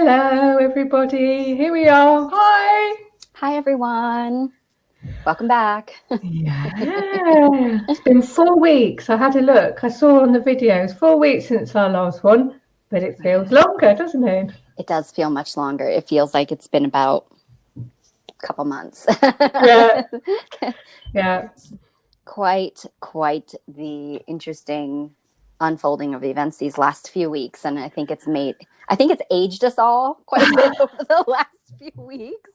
Hello, everybody. Here we are. Hi. Hi, everyone. Welcome back. Yeah, it's been 4 weeks. I had a look. I saw on the videos 4 weeks since our last one, but it feels longer, doesn't it? It does feel much longer. It feels like it's been about a couple months. Yeah. Yeah. Quite the interesting unfolding of events these last few weeks, and I think it's aged us all quite a bit over the last few weeks.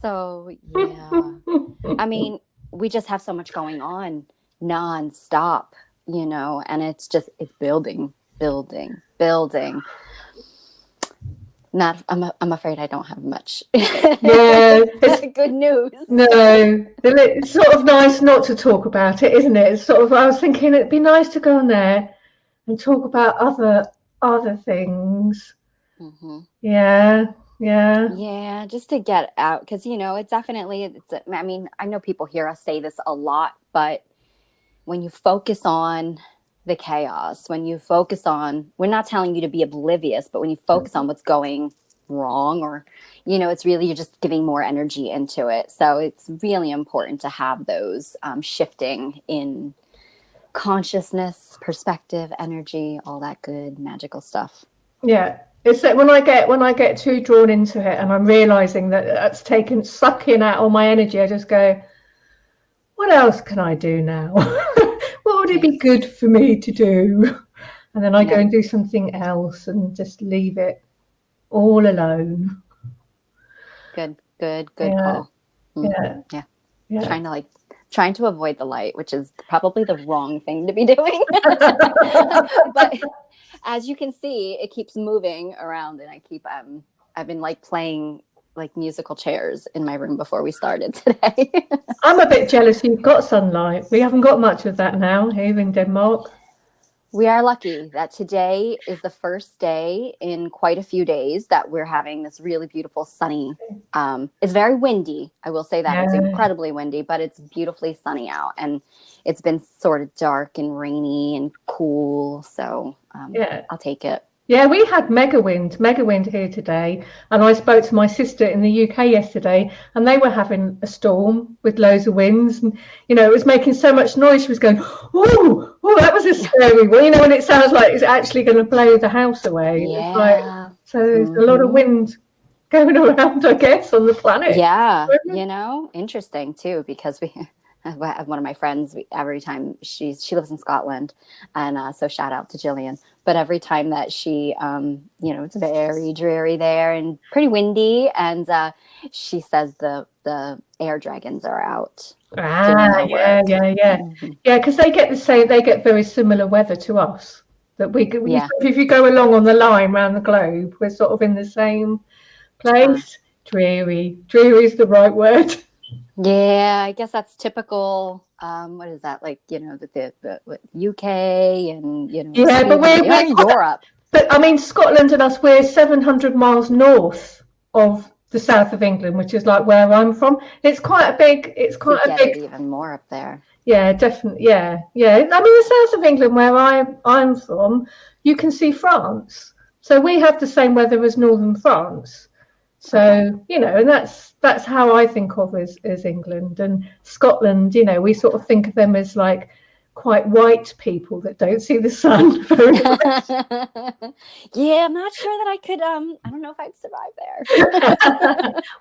So yeah, I mean, we just have so much going on non-stop, and it's building. I'm afraid I don't have much Yeah, good news. No, it's sort of nice not to talk about it, isn't it? It's sort of, I was thinking it'd be nice to go on there and talk about other things. Mm-hmm. Yeah, just to get out, because I mean, I know people hear us say this a lot, but when you focus on the chaos, we're not telling you to be oblivious, but when you focus on what's going wrong, or it's really, you're just giving more energy into it. So it's really important to have those shifting in consciousness, perspective, energy, all that good magical stuff. Yeah. It's that when I get too drawn into it and I'm realizing that that's sucking out all my energy, I just go, what else can I do now? What would it be good for me to do? And then I go and do something else and just leave it all alone. Good call. Yeah. Trying to avoid the light, which is probably the wrong thing to be doing. But as you can see, it keeps moving around, and I've been playing musical chairs in my room before we started today. I'm a bit jealous you've got sunlight. We haven't got much of that now here in Denmark. We are lucky that today is the first day in quite a few days that we're having this really beautiful sunny. It's very windy. I will say that. It's incredibly windy, but it's beautifully sunny out, and it's been sort of dark and rainy and cool. So I'll take it. Yeah, we had mega wind here today, and I spoke to my sister in the UK yesterday, and they were having a storm with loads of winds, and it was making so much noise. She was going, "Oh, that was a scary one," and it sounds like it's actually going to blow the house away. Yeah. So there's a lot of wind going around, I guess, on the planet. Yeah, interesting too, because one of my friends, every time she lives in Scotland, and so shout out to Jillian. But every time that she, it's very dreary there and pretty windy, and she says the air dragons are out. Yeah. Because they get the same. They get very similar weather to us. That if you go along on the line around the globe, we're sort of in the same place. Dreary is the right word. Yeah, I guess that's typical. What is that, the UK and but we're in Europe. But I mean, Scotland and us, we're 700 miles north of the south of England, which is like where I'm from. It's quite a big. Even more up there. Yeah, definitely. Yeah. I mean, the south of England, where I'm from, you can see France. So we have the same weather as northern France. So, and that's how I think of as England. And Scotland, we sort of think of them as like quite white people that don't see the sun very much. Yeah, I'm not sure that I could, I don't know if I'd survive there.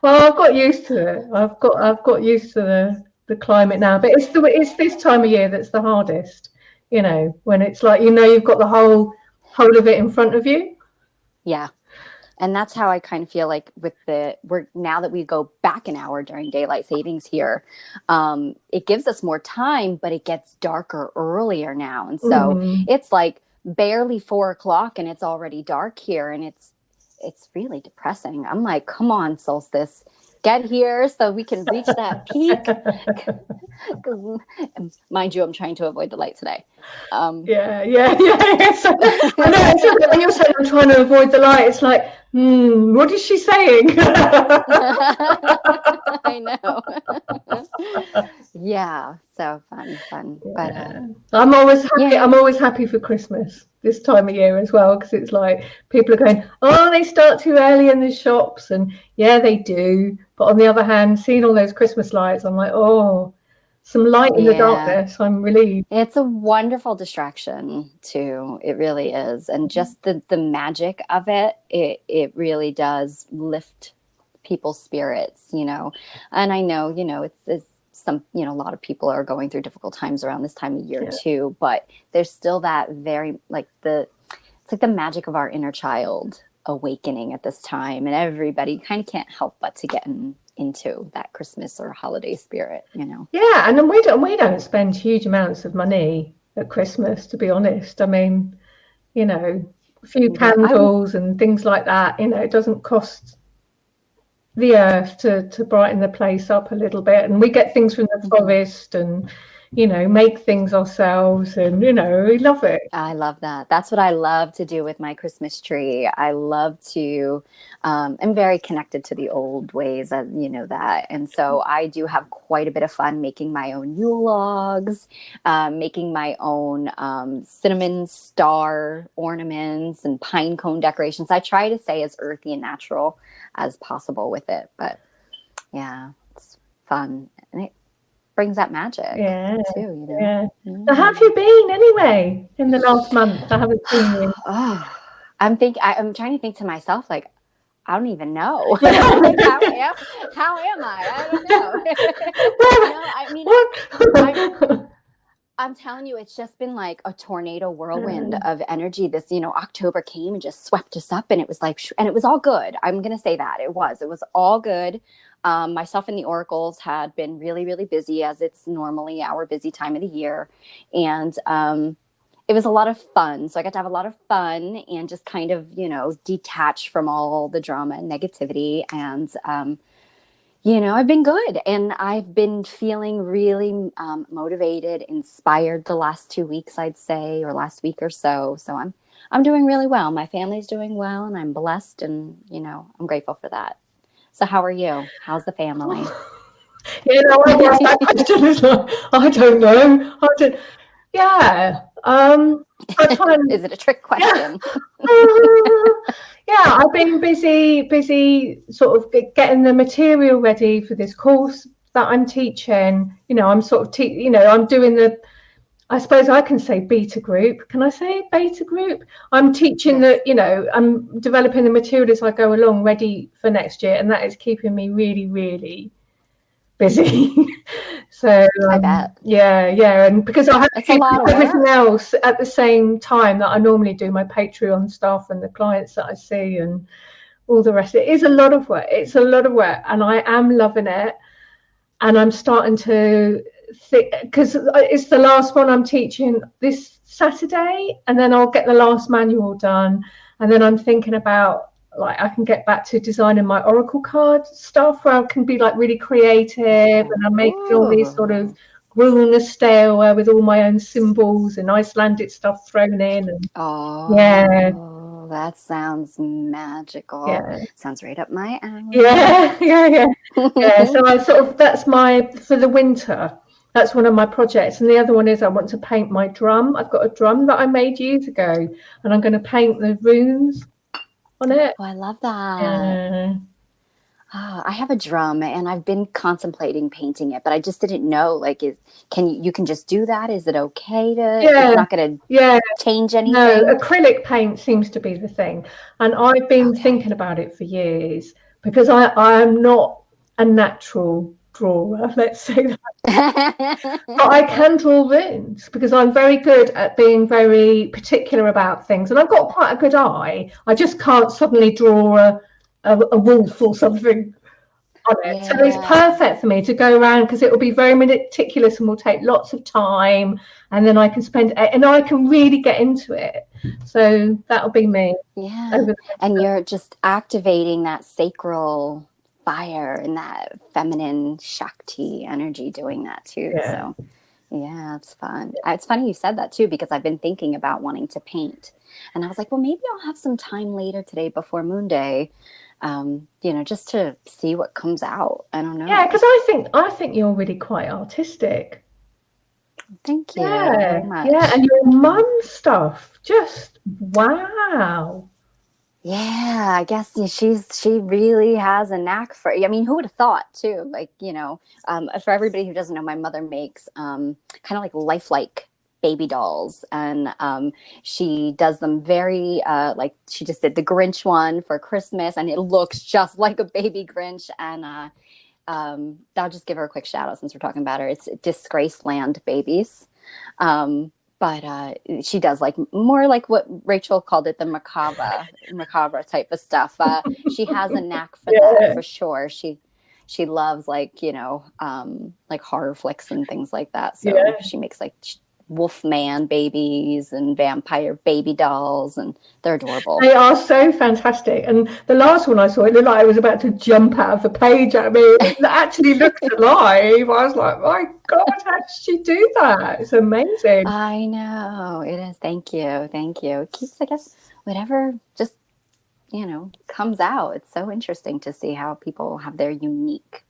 Well, I've got used to it. I've got used to the climate now, but it's this time of year that's the hardest, when it's like, you've got the whole of it in front of you. Yeah. And that's how I kind of feel like now that we go back an hour during daylight savings here, it gives us more time, but it gets darker earlier now. And so it's like barely 4:00 and it's already dark here. And it's really depressing. I'm like, come on, solstice, get here so we can reach that peak. Mind you, I'm trying to avoid the light today. Yeah. So, I know, when you're saying I'm trying to avoid the light, it's like, what is she saying? I know. Yeah, so fun. But I'm always happy. yeah, I'm always happy for Christmas this time of year as well, because it's like people are going, oh, they start too early in the shops, and yeah, they do. But on the other hand, seeing all those Christmas lights, I'm like, oh, some light in the yeah. darkness. I'm relieved. It's a wonderful distraction too. It really is. And just the magic of it really does lift people's spirits, you know. And I know, you know, it's some, you know, a lot of people are going through difficult times around this time of year Yeah. too, but there's still that very like it's like the magic of our inner child awakening at this time, and everybody kind of can't help but to get into that Christmas or holiday spirit, you know. Yeah, and then we don't spend huge amounts of money at Christmas, to be honest. I mean, you know, a few Yeah, I candles and things like that. You know, it doesn't cost the earth to brighten the place up a little bit, and we get things from the forest, and you know, make things ourselves, and you know, we love it. I love that. That's what I love to do with my Christmas tree. I love to, I'm very connected to the old ways, you know that. And so I do have quite a bit of fun making my own Yule logs, making my own cinnamon star ornaments and pine cone decorations. I try to stay as earthy and natural as possible with it. But yeah, it's fun. And it brings that magic Yeah, too, you know. yeah. So how have you been anyway in the last month? I haven't seen you. Oh, I'm trying to think to myself, like, I don't even know. Yeah. Like, how am I? I don't know. No, I mean, What? I'm telling you, it's just been like a tornado whirlwind of energy. This, you know, October came and just swept us up, and it was like, and it was all good. I'm going to say that it was all good. Myself and the oracles had been really, really busy, as it's normally our busy time of the year. And, it was a lot of fun. So I got to have a lot of fun and just kind of, you know, detach from all the drama and negativity. And, you know, I've been good, and I've been feeling really motivated, inspired the last 2 weeks, I'd say, or last week or so. So I'm doing really well. My family's doing well, and I'm blessed, and you know, I'm grateful for that. So how are you? How's the family? You know, I asked that question as well. I don't know. I don't. Yeah. I try and Is it a trick yeah. question? Yeah, I've been busy sort of getting the material ready for this course that I'm teaching. You know, I'm sort of you know, I'm doing I suppose I can say beta group. Can I say beta group? I'm teaching Yes. you know, I'm developing the material as I go along, ready for next year, and that is keeping me really, really busy. So I bet. yeah, and because I have to It's a keep lot of everything work. else at the same time that I normally do, my Patreon stuff and the clients that I see and all the rest. It is a lot of work. It's a lot of work, and I am loving it. And I'm starting to think, because it's the last one I'm teaching this Saturday, and then I'll get the last manual done, and then I'm thinking about like I can get back to designing my oracle card stuff where I can be like really creative, and I'm making all these sort of Ooh. rune stairware with all my own symbols and Icelandic stuff thrown in, and yeah, Oh, that sounds magical. yeah. Sounds right up my alley. Yeah. So I sort of that's my for the winter. That's one of my projects, and the other one is I want to paint my drum. I've got a drum that I made years ago, and I'm going to paint the runes on it. Oh, I love that. Yeah, Oh, I have a drum, and I've been contemplating painting it, but I just didn't know. Like, you can just do that? Is it okay to? It's yeah, not going to yeah. change No, anything. acrylic paint seems to be the thing, and I've been Okay. thinking about it for years because I'm not a natural drawer. Let's say that. But I can draw runes because I'm very good at being very particular about things, and I've got quite a good eye. I just can't suddenly draw a wolf or something on it. So it's Yeah. perfect for me to go around because it will be very meticulous and will take lots of time, and then I can and I can really get into it. So that'll be me Yeah. over the And winter. you're just activating that sacral fire and that feminine Shakti energy doing that too. Yeah. So Yeah, it's fun. It's funny you said that too, because I've been thinking about wanting to paint. And I was like, well, maybe I'll have some time later today before Moon Day, just to see what comes out. I don't Yeah, know. because I think you're really quite artistic. Thank you very Yeah, yeah, much. and your Thank you. mum's stuff, just wow. Yeah, I guess she really has a knack for. I mean, who would have thought too? Like, for everybody who doesn't know, my mother makes kind of like lifelike baby dolls, and she does them very like she just did the Grinch one for Christmas, and it looks just like a baby Grinch. And I'll just give her a quick shout out since we're talking about her. It's Disgraceland Babies. But she does like more like what Rachel called it, the macabre type of stuff. She has a knack for that Yeah, for sure. She loves like horror flicks and things like that. So yeah. she makes like Wolfman babies and vampire baby dolls, and they're adorable. They are so fantastic. And the last one I saw, it looked like I was about to jump out of the page at me. It actually looked alive. I was like, my God, how did she do that? It's amazing. I know it is. Thank you, thank you. It keeps, I guess, whatever just comes out. It's so interesting to see how people have their unique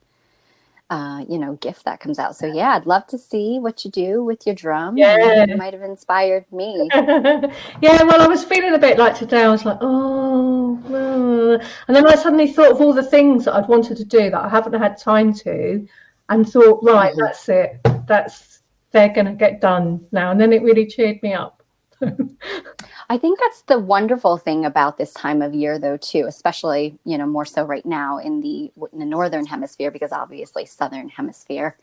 gift that comes out. So yeah, I'd love to see what you do with your drum, and you Yeah. might have inspired me. Yeah, well, I was feeling a bit like today. I was like, and then I suddenly thought of all the things that I'd wanted to do that I haven't had time to, and thought, right, Mhm. that's it. They're going to get done now. And then it really cheered me up. I think that's the wonderful thing about this time of year, though, too, especially more so right now in the northern hemisphere, because obviously southern hemisphere,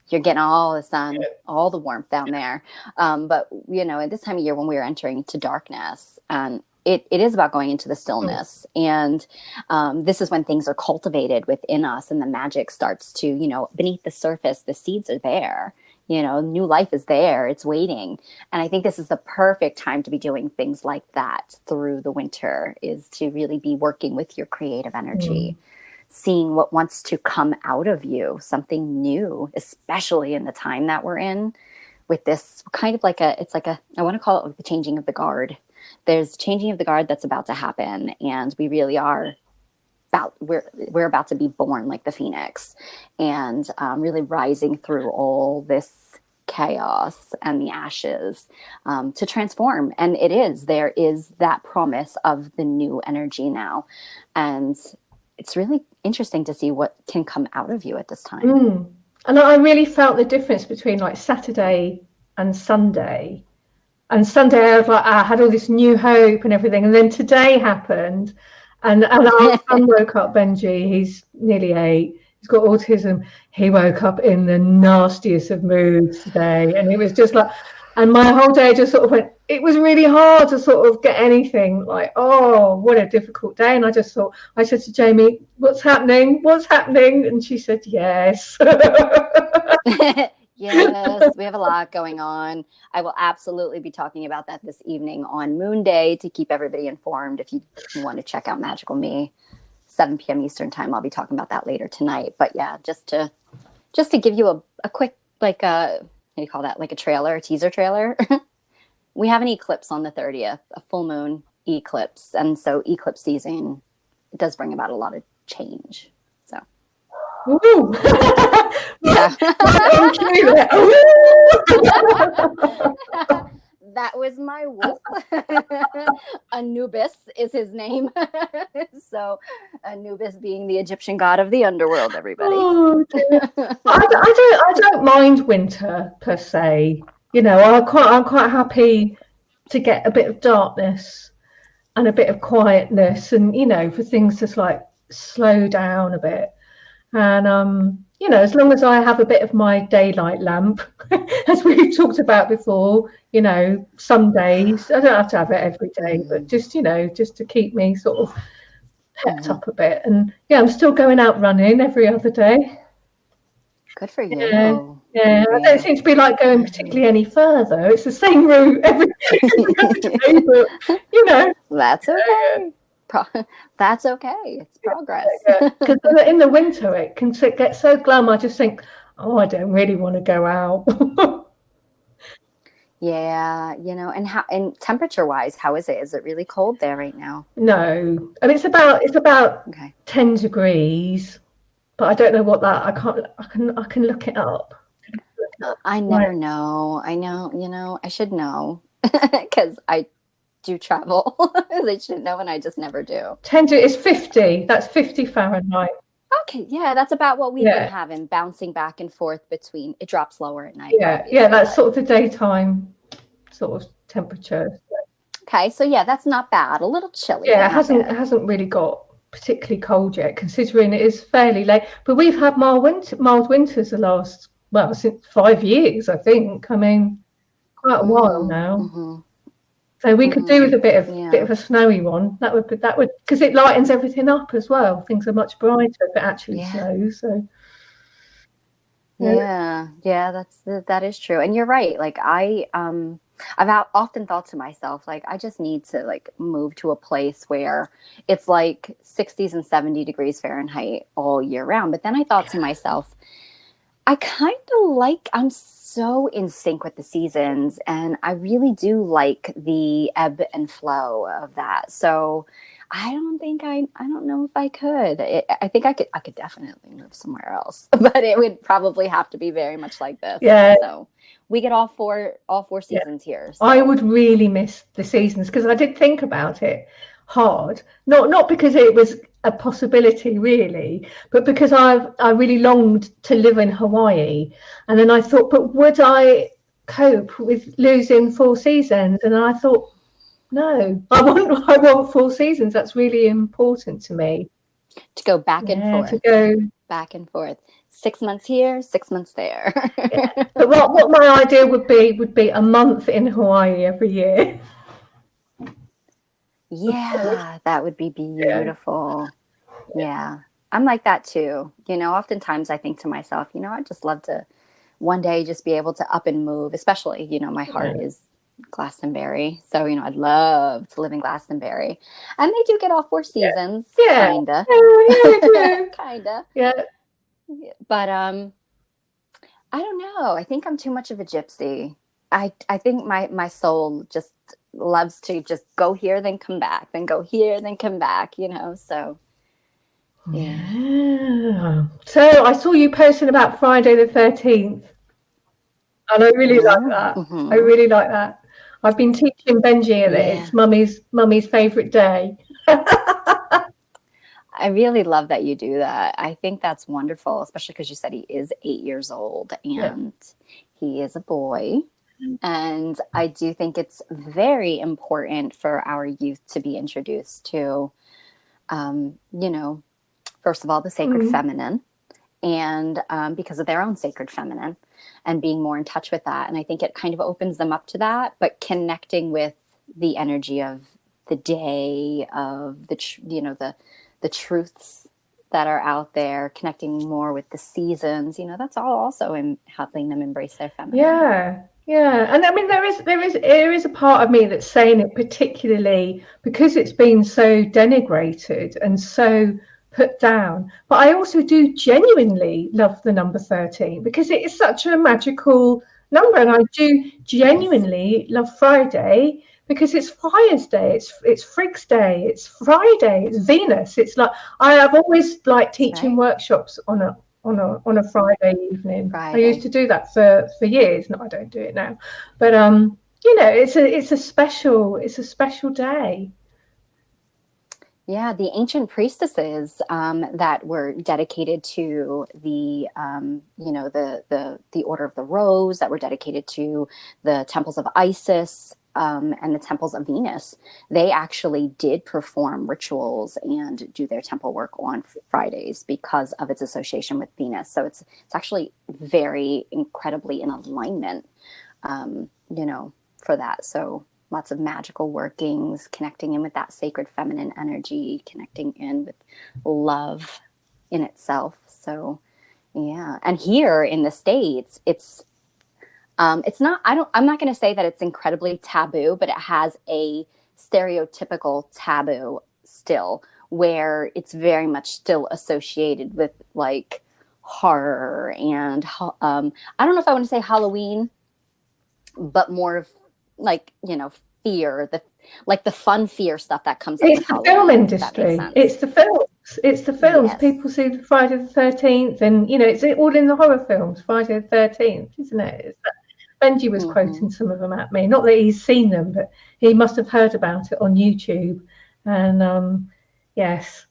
you're getting all the sun, all the warmth down there. But at this time of year when we're entering into darkness, and it is about going into the stillness, and this is when things are cultivated within us, and the magic starts to, beneath the surface, the seeds are there. New life is there, it's waiting. And I think this is the perfect time to be doing things like that through the winter, is to really be working with your creative energy, Mm. seeing what wants to come out of you, something new, especially in the time that we're in, with this kind of I want to call it like the changing of the guard. There's changing of the guard that's about to happen, and we really are we're about to be born like the phoenix, and really rising through all this chaos and the ashes, to transform. And there is that promise of the new energy now, and it's really interesting to see what can come out of you at this time. Mm. And I really felt the difference between like Saturday and Sunday. And Sunday I was like, I had all this new hope and everything. And then today happened, and our son woke up, Benji, he's nearly 8. He's got autism. He woke up in the nastiest of moods today. And it was just like, and my whole day just sort of went, it was really hard to sort of get anything like, oh, what a difficult day. And I just thought, I said to Jamie, what's happening? What's happening? And she said, yes. Yes, we have a lot going on. I will absolutely be talking about that this evening on Moon Day to keep everybody informed. If you want to check out Magical Me, 7 p.m. Eastern time, I'll be talking about that later tonight. But yeah, just to give you a quick, like what do you call that? Like a trailer, a teaser trailer. We have an eclipse on the 30th, a full moon eclipse, and so eclipse season, it does bring about a lot of change. So Woo! yeah. I'm cute. That was my wolf. Anubis is his name. So Anubis being the Egyptian god of the underworld, everybody. Oh, dear. I don't mind winter per se. I'm quite happy to get a bit of darkness and a bit of quietness, and for things to like slow down a bit. And as long as I have a bit of my daylight lamp, as we've talked about before, some days I don't have to have it every day, but just to keep me sort of pepped Mhm. up a bit. And yeah, I'm still going out running every other day. Good for Yeah, you. Good yeah. for I don't you. seem to be like going particularly any further. It's the same route every other day, but you know, That's yeah, okay. That's okay. It's progress. yeah. Because in the winter it can get so glum. I just think, oh, I don't really want to go out. Yeah, and temperature wise, how is it? Is it really cold there right now? No, and it's about Okay. 10 degrees, but I don't know what that. I can look it up. I Right. never know. I know, I should know because I do travel. I should know, and I just never do. 10 is 50. That's 50 Fahrenheit. Okay, yeah, that's about what we've been Yeah, having, bouncing back and forth between. It drops lower at night, yeah. obviously, That's but sort of the daytime sort of temperature. okay. So yeah, that's not bad. A little chilly, Yeah, but not bad. it hasn't really got particularly cold yet, considering it is fairly late. But we've had mild winters the last, well, since 5 years, I think. I mean, quite a while now. Mm-hmm. So we could do with Mm, a bit yeah, of a snowy one. That would because it lightens everything up as well. Things are much brighter if it actually yeah. snows. So yeah, Yeah, that is true. And you're right. Like often thought to myself, like I just need to like move to a place where it's like 60s and 70 degrees Fahrenheit all year round. But then I thought to myself, I kind of like, I'm so in sync with the seasons, and I really do like the ebb and flow of that. So I don't know if I could. I think I could definitely move somewhere else, but it would probably have to be very much like this. yeah, So we get all four yeah. seasons here. I So would really miss the seasons because I did think about it hard. Not because it was a possibility really, but because I really longed to live in Hawaii, and then I thought, but would I cope with losing 4 seasons? And I thought, no, I want 4 seasons. That's really important to me. to go back and Yeah, to forth, go. back and forth, 6 months here, 6 months there. Yeah. But what my idea would be a month in Hawaii every year. Yeah, that would be Yeah. beautiful. Yeah, I'm like that too. Oftentimes I think to myself, I'd just love to one day just be able to up and move, especially, my heart is Glastonbury. So, I'd love to live in Glastonbury. And they do get all four Yeah. seasons, Yeah. kinda. Yeah, I do. Kinda. Yeah. But I don't know. I think I'm too much of a gypsy. I think my soul just loves to just go here, then come back, then go here, then come back. So yeah. Yeah. So I saw you posting about Friday the 13th, and I really like that. I Mm-hmm. really like that. I've been teaching Benji that Yeah. it's mummy's favourite day. I really love that you do that. I think that's wonderful, especially because you said he is 8 years old Yeah. and he is a boy. And I do think it's very important for our youth to be introduced to, um, you know, first of all, the sacred Mm. feminine, and because of their own sacred feminine and being more in touch with that. And I think it kind of opens them up to that, but connecting with the energy of the day, of the truths that are out there, connecting more with the seasons, that's all also in helping them embrace their feminine. Yeah. Yeah. And I mean there is a part of me that's saying it particularly because it's been so denigrated and so put down. But I also do genuinely love the number 13 because it is such a magical number. And I do Yes. genuinely love Friday because it's Fire's Day, it's Frig's Day, it's Friday, it's Venus. It's like I've always liked That's teaching right. workshops on a Friday evening. I used Friday. to do that for years. No, I don't do it now, but it's a special day. Yeah, the ancient priestesses that were dedicated to the Order of the Rose, that were dedicated to the temples of Isis and the temples of Venus. They actually did perform rituals and do their temple work on Fridays because of its association with Venus. So it's actually very incredibly in alignment, for that. So lots of magical workings, connecting in with that sacred feminine energy, connecting in with love in itself. So yeah. And here in the States, it's not, I'm not going to say that it's incredibly taboo, but it has a stereotypical taboo still, where it's very much still associated with like horror and I don't know if I want to say Halloween, but more of like, you know, fear, the fun fear stuff that comes up It's with the Halloween. film industry. It's the films. It's the films. Yes. People see the Friday the 13th, and you know, it's all in the horror films. Friday the 13th, isn't it? Benji was quoting some of them at me. Not that he's seen them, but he must have heard about it on YouTube. And yes.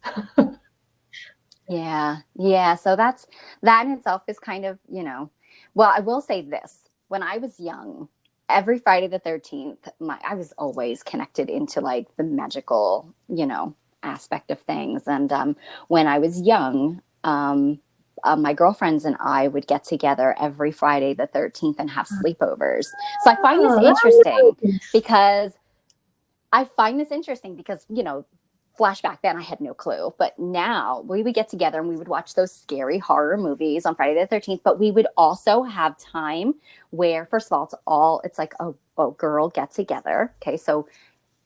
Yeah. So that in itself is kind of, you know, well, I will say this. When I was young, every Friday the 13th, I was always connected into like the magical, you know, aspect of things. And when I was young, my girlfriends and I would get together every Friday the 13th and have sleepovers. So I find this interesting because you know, flashback then I had no clue, but now we would get together and we would watch those scary horror movies on Friday the 13th, but we would also have time where, first of all, it's like a girl get together. Okay. So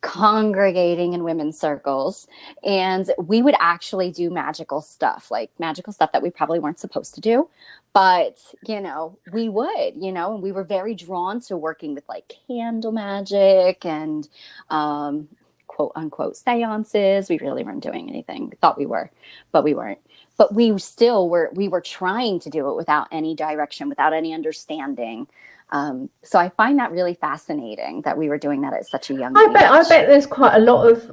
congregating in women's circles, and we would actually do magical stuff that we probably weren't supposed to do, but you know, we would, you know, and we were very drawn to working with like candle magic and quote unquote seances. We really weren't doing anything. We thought we were, but we weren't. But we were trying to do it without any direction, without any understanding. So I find that really fascinating that we were doing that at such a young age. I bet there's quite a lot of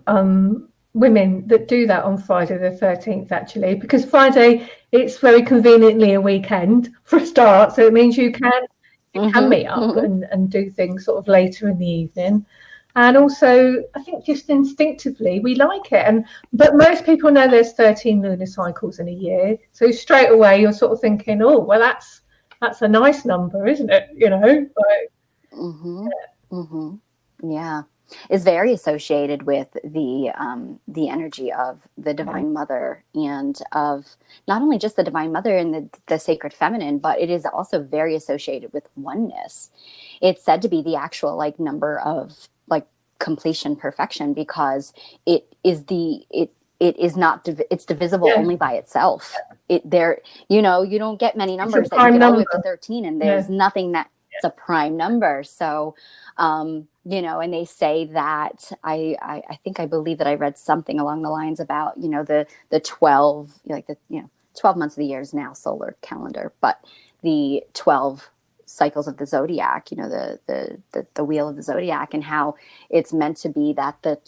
women that do that on Friday the 13th, actually, because Friday, it's very conveniently a weekend for a start. So it means you can meet up and do things sort of later in the evening. And also, I think just instinctively, we like it. But most people know there's 13 lunar cycles in a year. So straight away, you're sort of thinking, oh, well, that's a nice number, isn't it? You know? Yeah. It's very associated with the energy of the Divine Mother, and of not only just the Divine Mother and the sacred feminine, but it is also very associated with oneness. It's said to be the actual like number of like completion, perfection, because it is it's divisible only by itself. You know, you don't get many numbers that you get all the way up to 13, and there's nothing that's a prime number. So you know, and they say that I believe that I read something along the lines about, you know, the 12, like the, you know, 12 months of the year is now solar calendar, but the 12 cycles of the zodiac, you know, the wheel of the zodiac, and how it's meant to be that the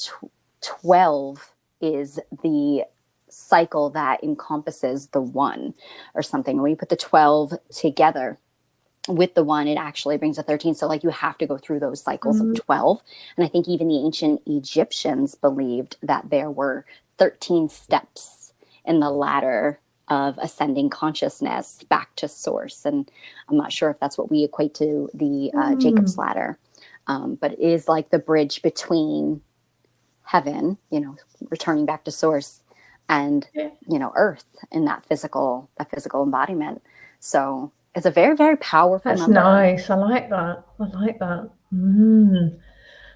12 is the cycle that encompasses the one or something. When you put the 12 together with the one, it actually brings a 13. So like you have to go through those cycles of 12. And I think even the ancient Egyptians believed that there were 13 steps in the ladder of ascending consciousness back to source. And I'm not sure if that's what we equate to the Jacob's ladder. But it is like the bridge between heaven, you know, returning back to source, and, you know, earth in that physical embodiment. So it's a very, very powerful That's number. nice. I like that.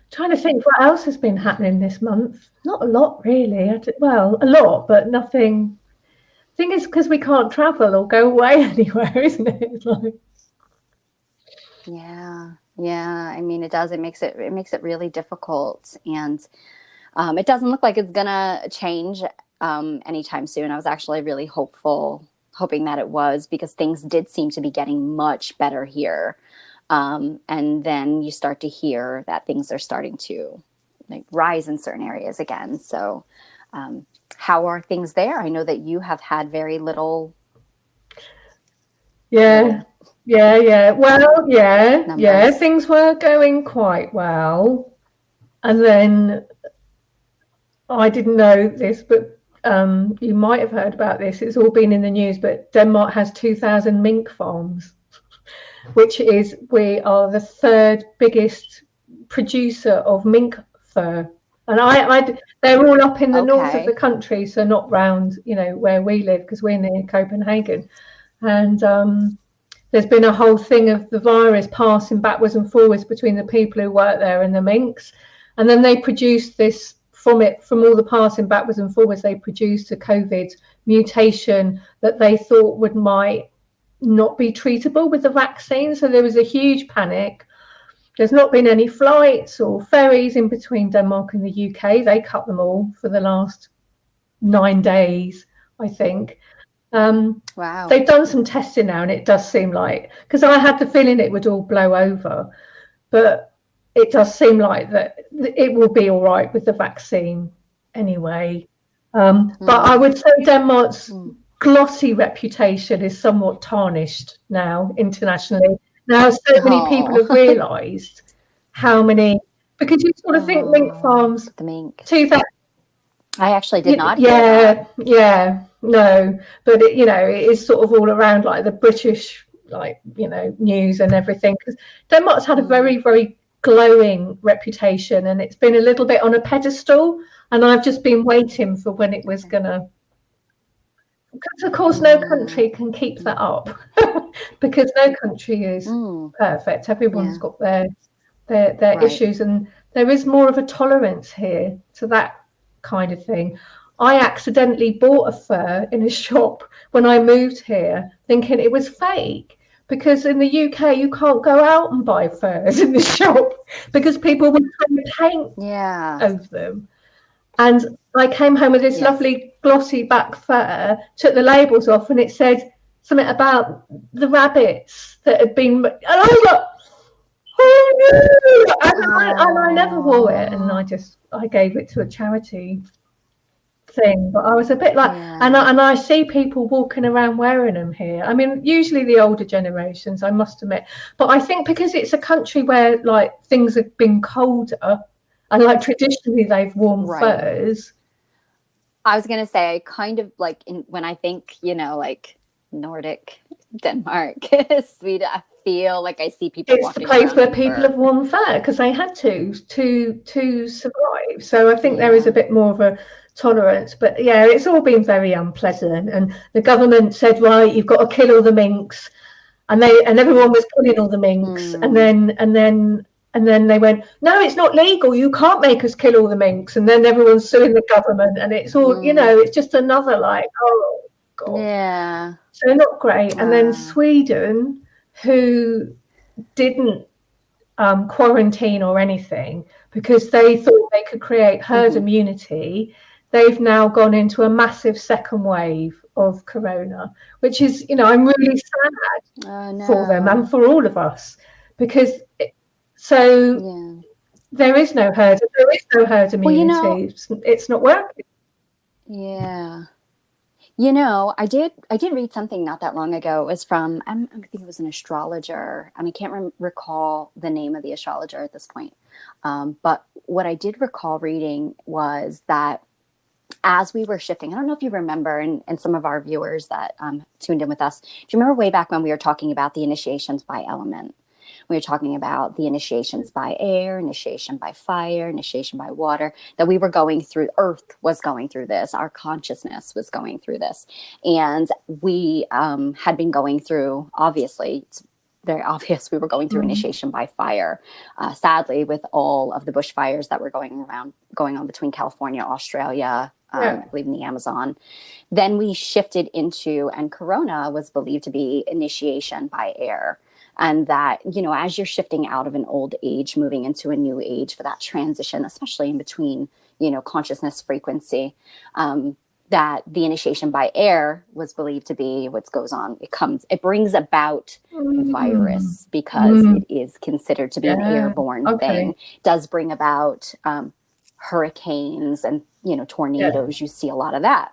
Trying to think what else has been happening this month. Not a lot, really. Well, a lot, but nothing. Thing is, because we can't travel or go away anywhere, isn't it? It's like... Yeah. I mean, it does. It makes it really difficult, and it doesn't look like it's gonna change anytime soon. I was actually really hoping that it was, because things did seem to be getting much better here. And then you start to hear that things are starting to like rise in certain areas again. So how are things there? I know that you have had very little. Well, things were going quite well. And then I didn't know this, but you might have heard about this. It's all been in the news, but Denmark has 2,000 mink farms, which is, we are the third biggest producer of mink fur. And they're all up in the north of the country, so not round, you know, where we live, because we're near Copenhagen. And there's been a whole thing of the virus passing backwards and forwards between the people who work there and the minks. And then they produced this from all the passing backwards and forwards, they produced a COVID mutation that they thought might not be treatable with the vaccine. So there was a huge panic. There's not been any flights or ferries in between Denmark and the UK. They cut them all for the last 9 days, I think. Wow. They've done some testing now, and it does seem like, because I had the feeling it would all blow over, but it does seem like that it will be all right with the vaccine anyway. But I would say Denmark's glossy reputation is somewhat tarnished now internationally. Now so many people have realised how many, because you sort of think mink farms, the mink. 2000. I actually did not hear that. Yeah, no, but it, it is sort of all around, like the British, like, news and everything, because Denmark's had a very, very glowing reputation, and it's been a little bit on a pedestal, and I've just been waiting for when it was gonna, because of course no country can keep that up, because no country is perfect. Everyone's got their right. issues, and there is more of a tolerance here to that kind of thing. I accidentally bought a fur in a shop when I moved here, thinking it was fake, because in the UK you can't go out and buy furs in the shop because people would paint over them. And I came home with this lovely glossy back fur, took the labels off, and it said something about the rabbits that had been, and I was like, oh no! And I never wore it, and I gave it to a charity thing. But I was a bit like, and I see people walking around wearing them here. I mean, usually the older generations, I must admit, but I think because it's a country where like things have been colder, and like traditionally they've worn furs. I was gonna say, I kind of like when I think, like Nordic Denmark, Sweden, I feel like I see people. It's the place where people have worn fur because they had to survive. So I think there is a bit more of a tolerance. But yeah, it's all been very unpleasant. And the government said, right, you've got to kill all the minks, and everyone was killing all the minks, and then they went, no, it's not legal. You can't make us kill all the minks. And then everyone's suing the government, and it's all, it's just another like, oh God. Yeah. So not great. And then Sweden, who didn't quarantine or anything because they thought they could create herd immunity, they've now gone into a massive second wave of corona, which is, I'm really sad for them and for all of us, because there is no herd immunity. It's not working. Yeah. I did read something not that long ago. It was from, I think it was an astrologer, and I can't recall the name of the astrologer at this point. But what I did recall reading was that as we were shifting, I don't know if you remember, and some of our viewers that tuned in with us, do you remember way back when we were talking about the initiations by element? We were talking about the initiations by air, initiation by fire, initiation by water, that we were going through, Earth was going through this, our consciousness was going through this. And we had been going through, obviously, it's very obvious we were going through initiation by fire. Sadly, with all of the bushfires that were going on between California, Australia, I believe in the Amazon. Then we shifted into, and corona was believed to be initiation by air. And that, as you're shifting out of an old age, moving into a new age, for that transition, especially in between, consciousness frequency, that the initiation by air was believed to be what goes on. It brings about virus because it is considered to be an airborne thing. It does bring about hurricanes and, tornadoes. You see a lot of that.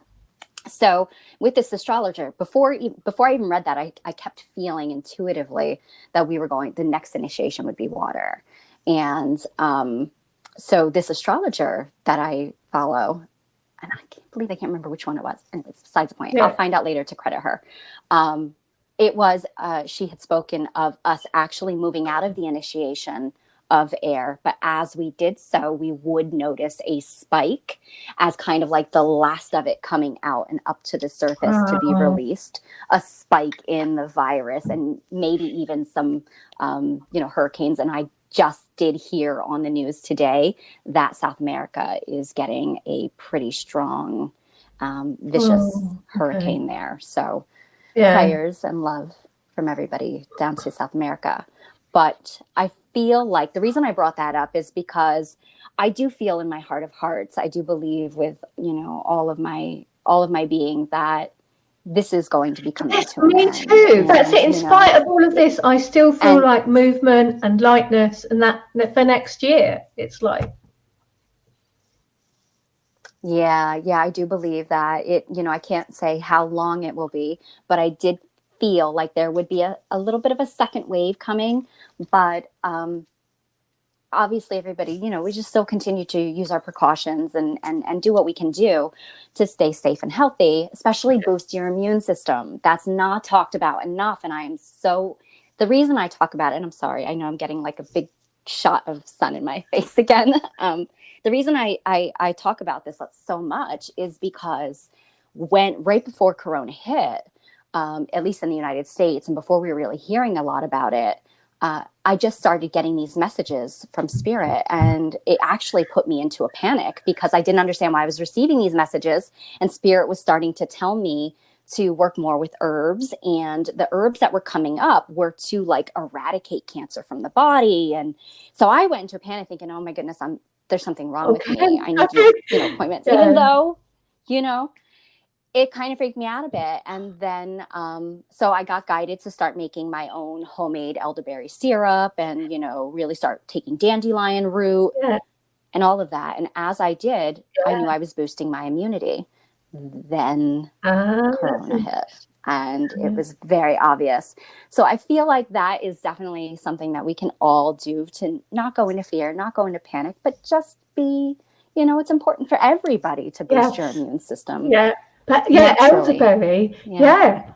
So with this astrologer, before I even read that, I kept feeling intuitively that the next initiation would be water. And so this astrologer that I follow, and I can't believe I can't remember which one it was. And it's besides the point. Yeah. I'll find out later to credit her. It was, she had spoken of us actually moving out of the initiation of air, but as we did so, we would notice a spike as kind of like the last of it coming out and up to the surface to be released, a spike in the virus, and maybe even some hurricanes. And I just did hear on the news today that South America is getting a pretty strong vicious hurricane there. So prayers and love from everybody down to South America. But I feel like the reason I brought that up is because I do feel in my heart of hearts, I do believe with, all of my being that this is going to be coming Yes, to an me end. too. That's it. In spite of all of this, I still feel and like movement and lightness, and that for next year, it's like. yeah, I do believe that I can't say how long it will be, but I did feel like there would be a little bit of a second wave coming, but obviously everybody, we just still continue to use our precautions and do what we can do to stay safe and healthy, especially boost your immune system. That's not talked about enough. And the reason I talk about it, and I'm sorry, I know I'm getting like a big shot of sun in my face again. The reason I talk about this so much is because right before Corona hit, at least in the United States, and before we were really hearing a lot about it, I just started getting these messages from Spirit, and it actually put me into a panic because I didn't understand why I was receiving these messages. And Spirit was starting to tell me to work more with herbs, and the herbs that were coming up were to like eradicate cancer from the body. And so I went into a panic thinking, oh my goodness, there's something wrong with me. I need to make, appointments, even though, it kind of freaked me out a bit. And then, so I got guided to start making my own homemade elderberry syrup and, really start taking dandelion root and all of that. And as I did, I knew I was boosting my immunity. Then Corona hit, and it was very obvious. So I feel like that is definitely something that we can all do to not go into fear, not go into panic, but just be, it's important for everybody to boost your immune system. Yeah. But elderberry. Yeah.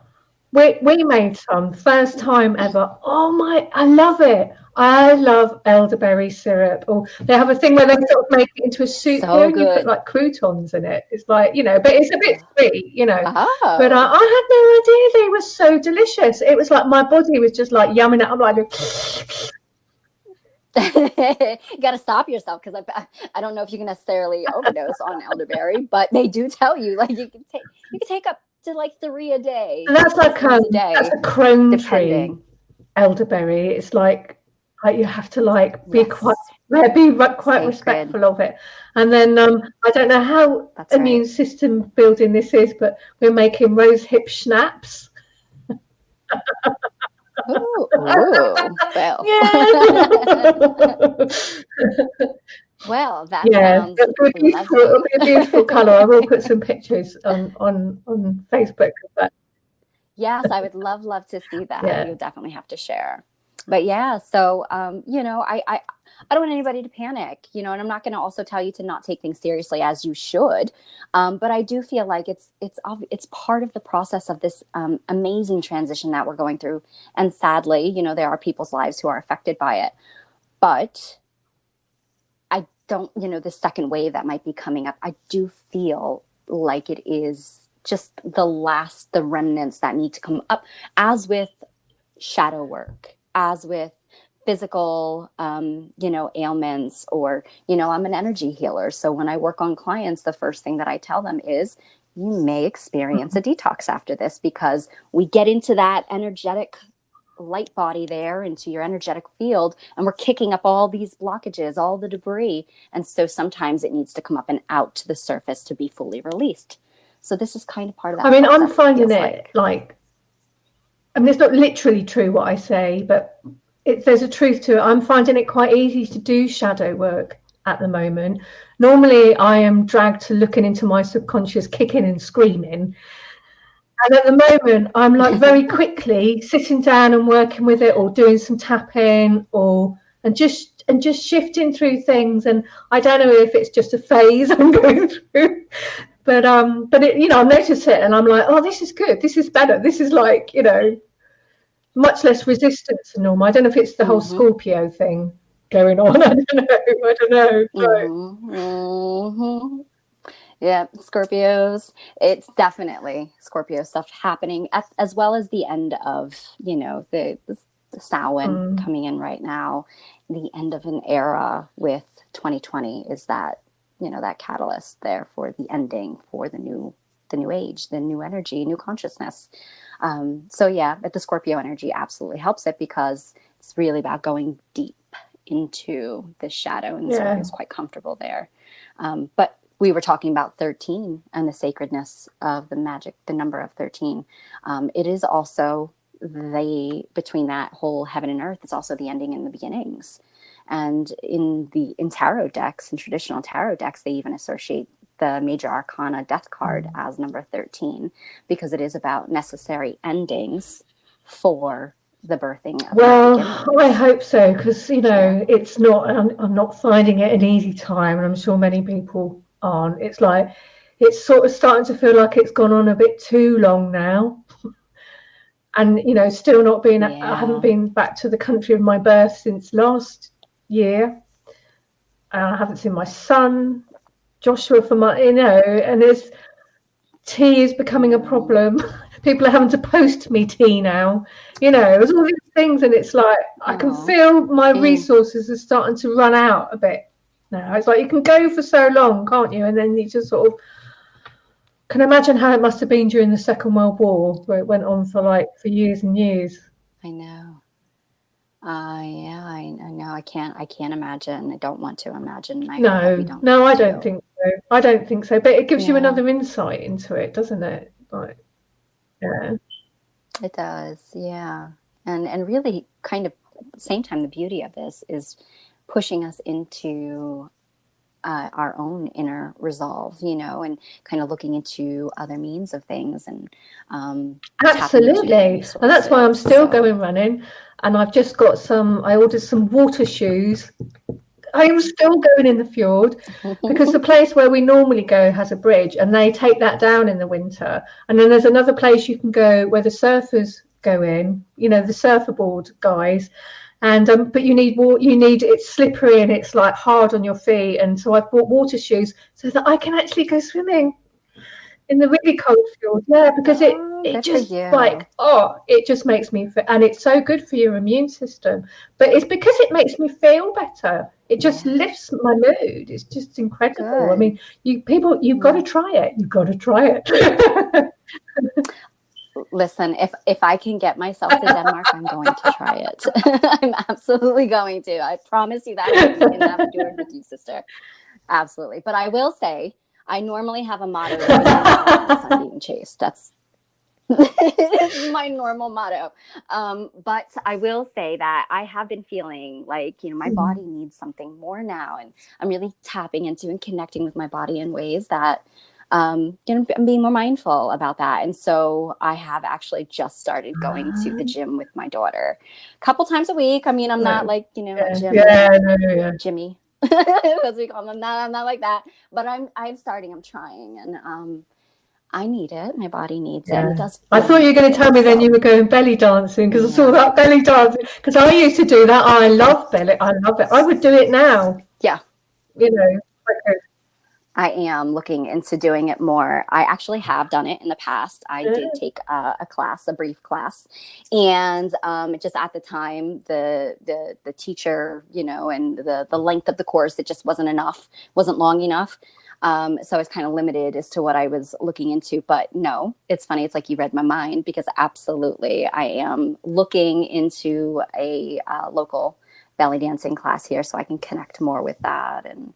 We made some first time ever. Oh I love it. I love elderberry syrup. Or they have a thing where they sort of make it into a soup So and you put like croutons in it. It's like, but it's a bit sweet, Oh. But I had no idea they were so delicious. It was like my body was just like yumming it. I'm like, you got to stop yourself because I don't know if you can necessarily overdose on elderberry, but they do tell you like you can take up to like 3 a day. And that's like a day, that's a crone tree elderberry. It's like you have to like be quite sacred. respectful of it. And then I don't know how immune system building this is, but we're making rose hip schnapps. Ooh, well. Well, that sounds it'll be a beautiful colour. I will put some pictures on Facebook of that. Yes, I would love to see that. You'll definitely have to share. But so I don't want anybody to panic, and I'm not going to also tell you to not take things seriously as you should. But I do feel like it's part of the process of this amazing transition that we're going through. And sadly, there are people's lives who are affected by it. But I don't, the second wave that might be coming up, I do feel like it is just the remnants that need to come up, as with shadow work, as with physical, ailments, or, I'm an energy healer. So when I work on clients, the first thing that I tell them is you may experience a detox after this, because we get into that energetic light body there, into your energetic field, and we're kicking up all these blockages, all the debris. And so sometimes it needs to come up and out to the surface to be fully released. So this is kind of part of that. I mean, I'm finding it like, I mean, it's not literally true what I say, but there's a truth to it. I'm finding it quite easy to do shadow work at the moment. Normally, I am dragged to looking into my subconscious, kicking and screaming. And at the moment, I'm like very quickly sitting down and working with it, or doing some tapping, and just shifting through things. And I don't know if it's just a phase I'm going through, but it, I notice it, and I'm like, oh, this is good. This is better. This is like, much less resistance than normal. I don't know if it's the whole Scorpio thing going on. I don't know. Yeah, Scorpios. It's definitely Scorpio stuff happening, as well as the end of, the Samhain coming in right now. The end of an era with 2020 is that, that catalyst there for the ending, for the new age, the new energy, new consciousness. But the Scorpio energy absolutely helps it, because it's really about going deep into the shadow. And so I was quite comfortable there. But we were talking about 13 and the sacredness of the magic, the number of 13. It is also between that whole heaven and earth, it's also the ending and the beginnings. And in tarot decks, in traditional tarot decks, they even associate the major arcana death card as number 13, because it is about necessary endings for the birthing of I hope so, because it's not, I'm not finding it an easy time, and I'm sure many people aren't. It's like it's sort of starting to feel like it's gone on a bit too long now. And still not being I haven't been back to the country of my birth since last year, and I haven't seen my son Joshua for and there's tea is becoming a problem. People are having to post me tea now. There's all these things, and it's like I can feel my resources are starting to run out a bit now. It's like you can go for so long, can't you? And then you just sort of can imagine how it must have been during the Second World War, where it went on for years and years. I know. I know. I can't imagine. I don't want to imagine. I don't think so. I don't think so. But it gives you another insight into it, doesn't it? It does. Yeah. And really kind of at the same time, the beauty of this is pushing us into our own inner resolve, and kind of looking into other means of things and absolutely. And that's why I'm still going running. And I've just got I ordered some water shoes. I am still going in the fjord because the place where we normally go has a bridge, and they take that down in the winter. And then there's another place you can go where the surfers go in, the surferboard guys. And but you need it's slippery and it's like hard on your feet. And so I've bought water shoes so that I can actually go swimming in the really cold fjord. Yeah, because it just it just makes me feel, and it's so good for your immune system. But it's because it makes me feel better. It just lifts my mood. It's just incredible. Good. I mean, you've got to try it. You've got to try it. Listen, if I can get myself to Denmark, I'm going to try it. I'm absolutely going to. I promise you that. And have to do it with you, sister. Absolutely. But I will say, I normally have a motto of the sun being chased. That's my normal motto. But I will say that I have been feeling like, my body needs something more now. And I'm really tapping into and connecting with my body in ways that, I'm being more mindful about that. And so I have actually just started going to the gym with my daughter a couple times a week. I mean, I'm not like, Jimmy, as we call them. I'm not like that, but I'm starting, I'm trying, and I need it. My body needs it. And it does. I thought you were going to tell me then you were going belly dancing, because I saw that belly dancing, because I used to do that. I love belly. I love it. I would do it now. Yeah. I am looking into doing it more. I actually have done it in the past. I did take a brief class, and just at the time, the teacher, and the length of the course, it just wasn't long enough. So I was kind of limited as to what I was looking into. But no, it's funny. It's like you read my mind, because absolutely, I am looking into a local belly dancing class here, so I can connect more with that. And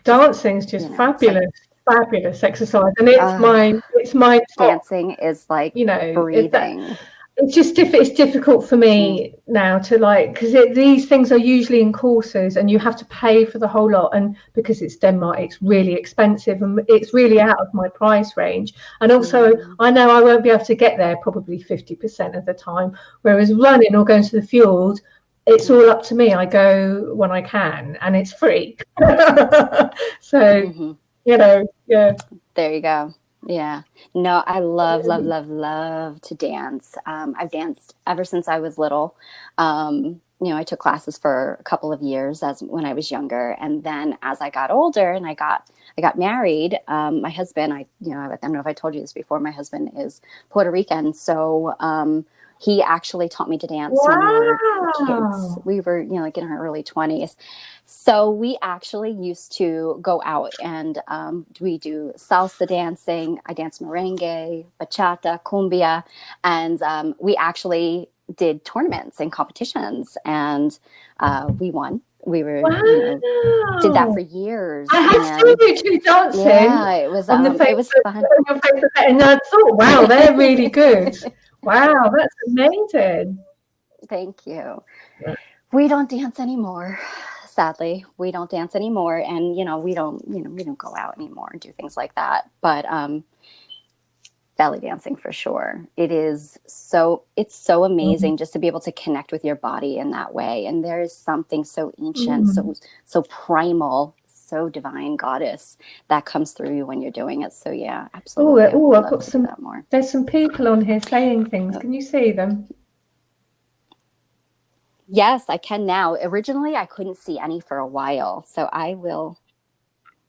dancing is just fabulous, fabulous exercise, and it's my dancing is like breathing. It's just it's difficult for me now to because these things are usually in courses, and you have to pay for the whole lot, and because it's Denmark, it's really expensive, and it's really out of my price range. And also, I know I won't be able to get there probably 50% of the time, whereas running or going to the fjord, it's all up to me. I go when I can, and it's free. So, There you go. Yeah. No, I love to dance. I've danced ever since I was little. I took classes for a couple of years when I was younger, and then as I got older and I got married, my husband, I don't know if I told you this before, my husband is Puerto Rican, so he actually taught me to dance when we were kids. We were, like in our early 20s. So we actually used to go out and we do salsa dancing. I dance merengue, bachata, cumbia. And we actually did tournaments and competitions, and we won. We were, did that Wow. for years. I have seen you two dancing Yeah, it was on it was fun. on your Facebook, and I thought, wow, they're really good. Wow, that's amazing. Thank you. We don't dance anymore. Sadly, we don't dance anymore, and we don't go out anymore and do things like that. But belly dancing for sure. It's so amazing just to be able to connect with your body in that way. And there is something so ancient, so primal, so divine goddess that comes through you when you're doing it. So yeah, absolutely. Oh, I've got some. There's some people on here saying things. Can you see them? Yes, I can now. Originally, I couldn't see any for a while, so I will.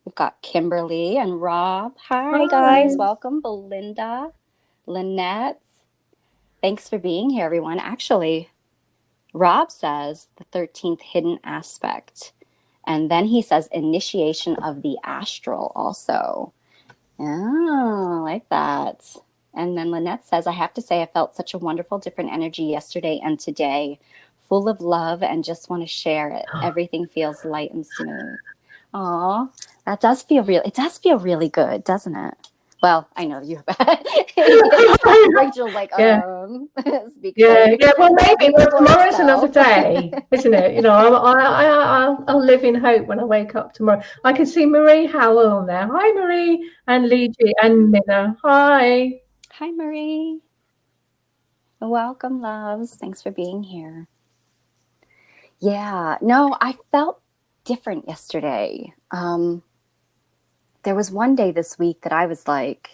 We've got Kimberly and Rob. Hi, guys. Welcome. Belinda, Lynette. Thanks for being here, everyone. Actually, Rob says the 13th hidden aspect. And then he says initiation of the astral also. Oh, I like that. And then Lynette says, I have to say I felt such a wonderful different energy yesterday and today, full of love and just want to share it. Everything feels light and smooth. Aw, that does feel real. It does feel really good, doesn't it? Well, I know you. Rachel's like, yeah. Well, maybe tomorrow's another day, isn't it? I'll live in hope when I wake up tomorrow. I can see Marie Howell on there. Hi, Marie, and Luigi and Minna. Hi. Hi, Marie. Welcome, loves. Thanks for being here. Yeah, no, I felt different yesterday. There was one day this week that I was like,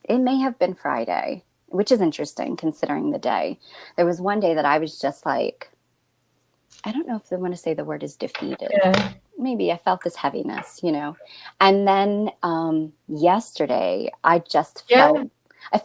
it may have been Friday, which is interesting considering the day. There was one day that I was just like, I don't know if I want to say the word is defeated. Yeah. Maybe I felt this heaviness, And then yesterday I just felt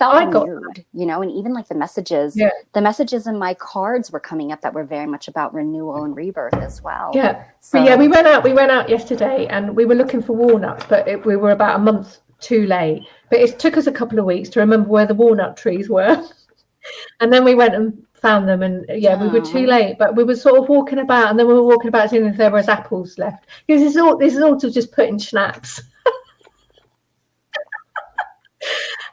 renewed, and even like the messages in my cards were coming up that were very much about renewal and rebirth as well. Yeah. So we went out yesterday and we were looking for walnuts, but we were about a month too late. But it took us a couple of weeks to remember where the walnut trees were. And then we went and found them, and we were too late, but we were sort of walking about, and then we were walking about seeing if there was apples left. Because this is all to just put in schnapps.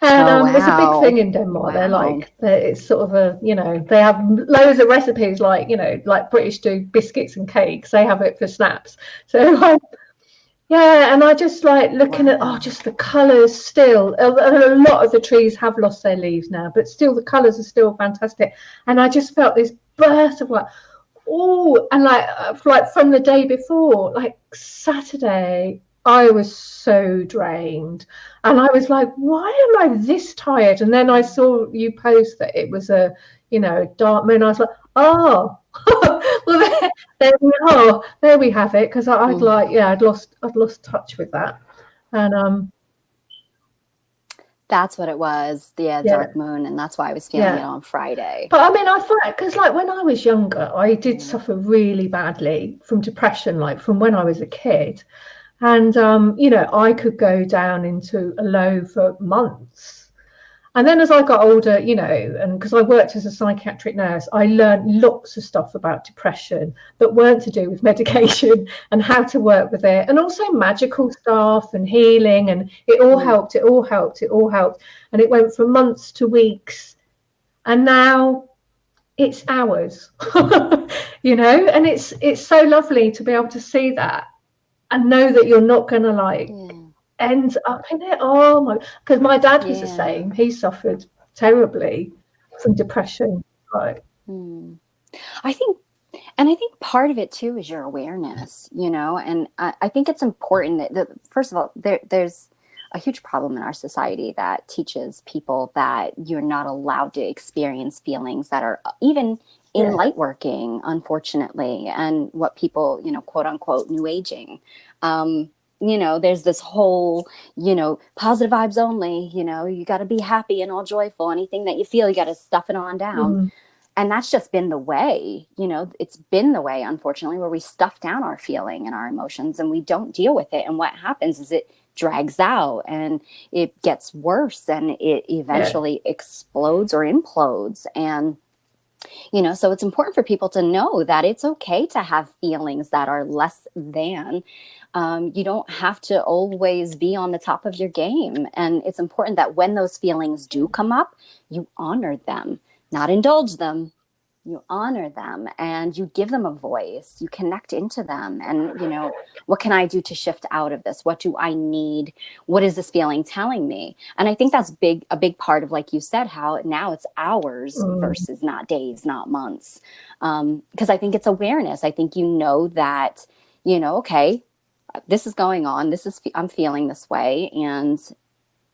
And it's a big thing in Denmark. Wow. It's sort of they have loads of recipes like British do biscuits and cakes. They have it for snaps. So and I just like looking at just the colours still. A lot of the trees have lost their leaves now, but still the colours are still fantastic. And I just felt this burst of like from the day before, like Saturday, I was so drained, and I was like, why am I this tired? And then I saw you post that it was a dark moon. I was like, oh well, there we have it, because I'd lost touch with that. And that's what it was, dark moon, and that's why I was feeling it on Friday. But I mean, I thought, because like when I was younger, I did suffer really badly from depression, like from when I was a kid. And, I could go down into a low for months. And then as I got older, and because I worked as a psychiatric nurse, I learned lots of stuff about depression that weren't to do with medication and how to work with it. And also magical stuff and healing. And it all helped. And it went from months to weeks. And now it's hours, and it's so lovely to be able to see that. And know that you're not going to end up in it. Oh my! Because my dad was the same. He suffered terribly from depression. Right. I think part of it too is your awareness. And I think it's important that first of all, there's a huge problem in our society that teaches people that you're not allowed to experience feelings that are even in light working, unfortunately, and what people, quote unquote, new aging. There's this whole, positive vibes only, you got to be happy and all joyful. Anything that you feel, you got to stuff it on down. And that's just been the way, it's been the way, unfortunately, where we stuff down our feeling and our emotions and we don't deal with it. And what happens is it drags out and it gets worse and it eventually explodes or implodes. And So it's important for people to know that it's okay to have feelings that are less than. You don't have to always be on the top of your game. And it's important that when those feelings do come up, you honor them, not indulge them. You honor them and you give them a voice. You connect into them. And, what can I do to shift out of this? What do I need? What is this feeling telling me? And I think that's a big part of, like you said, how now it's hours versus not days, not months. Because I think it's awareness. I think that, okay, this is going on. I'm feeling this way. And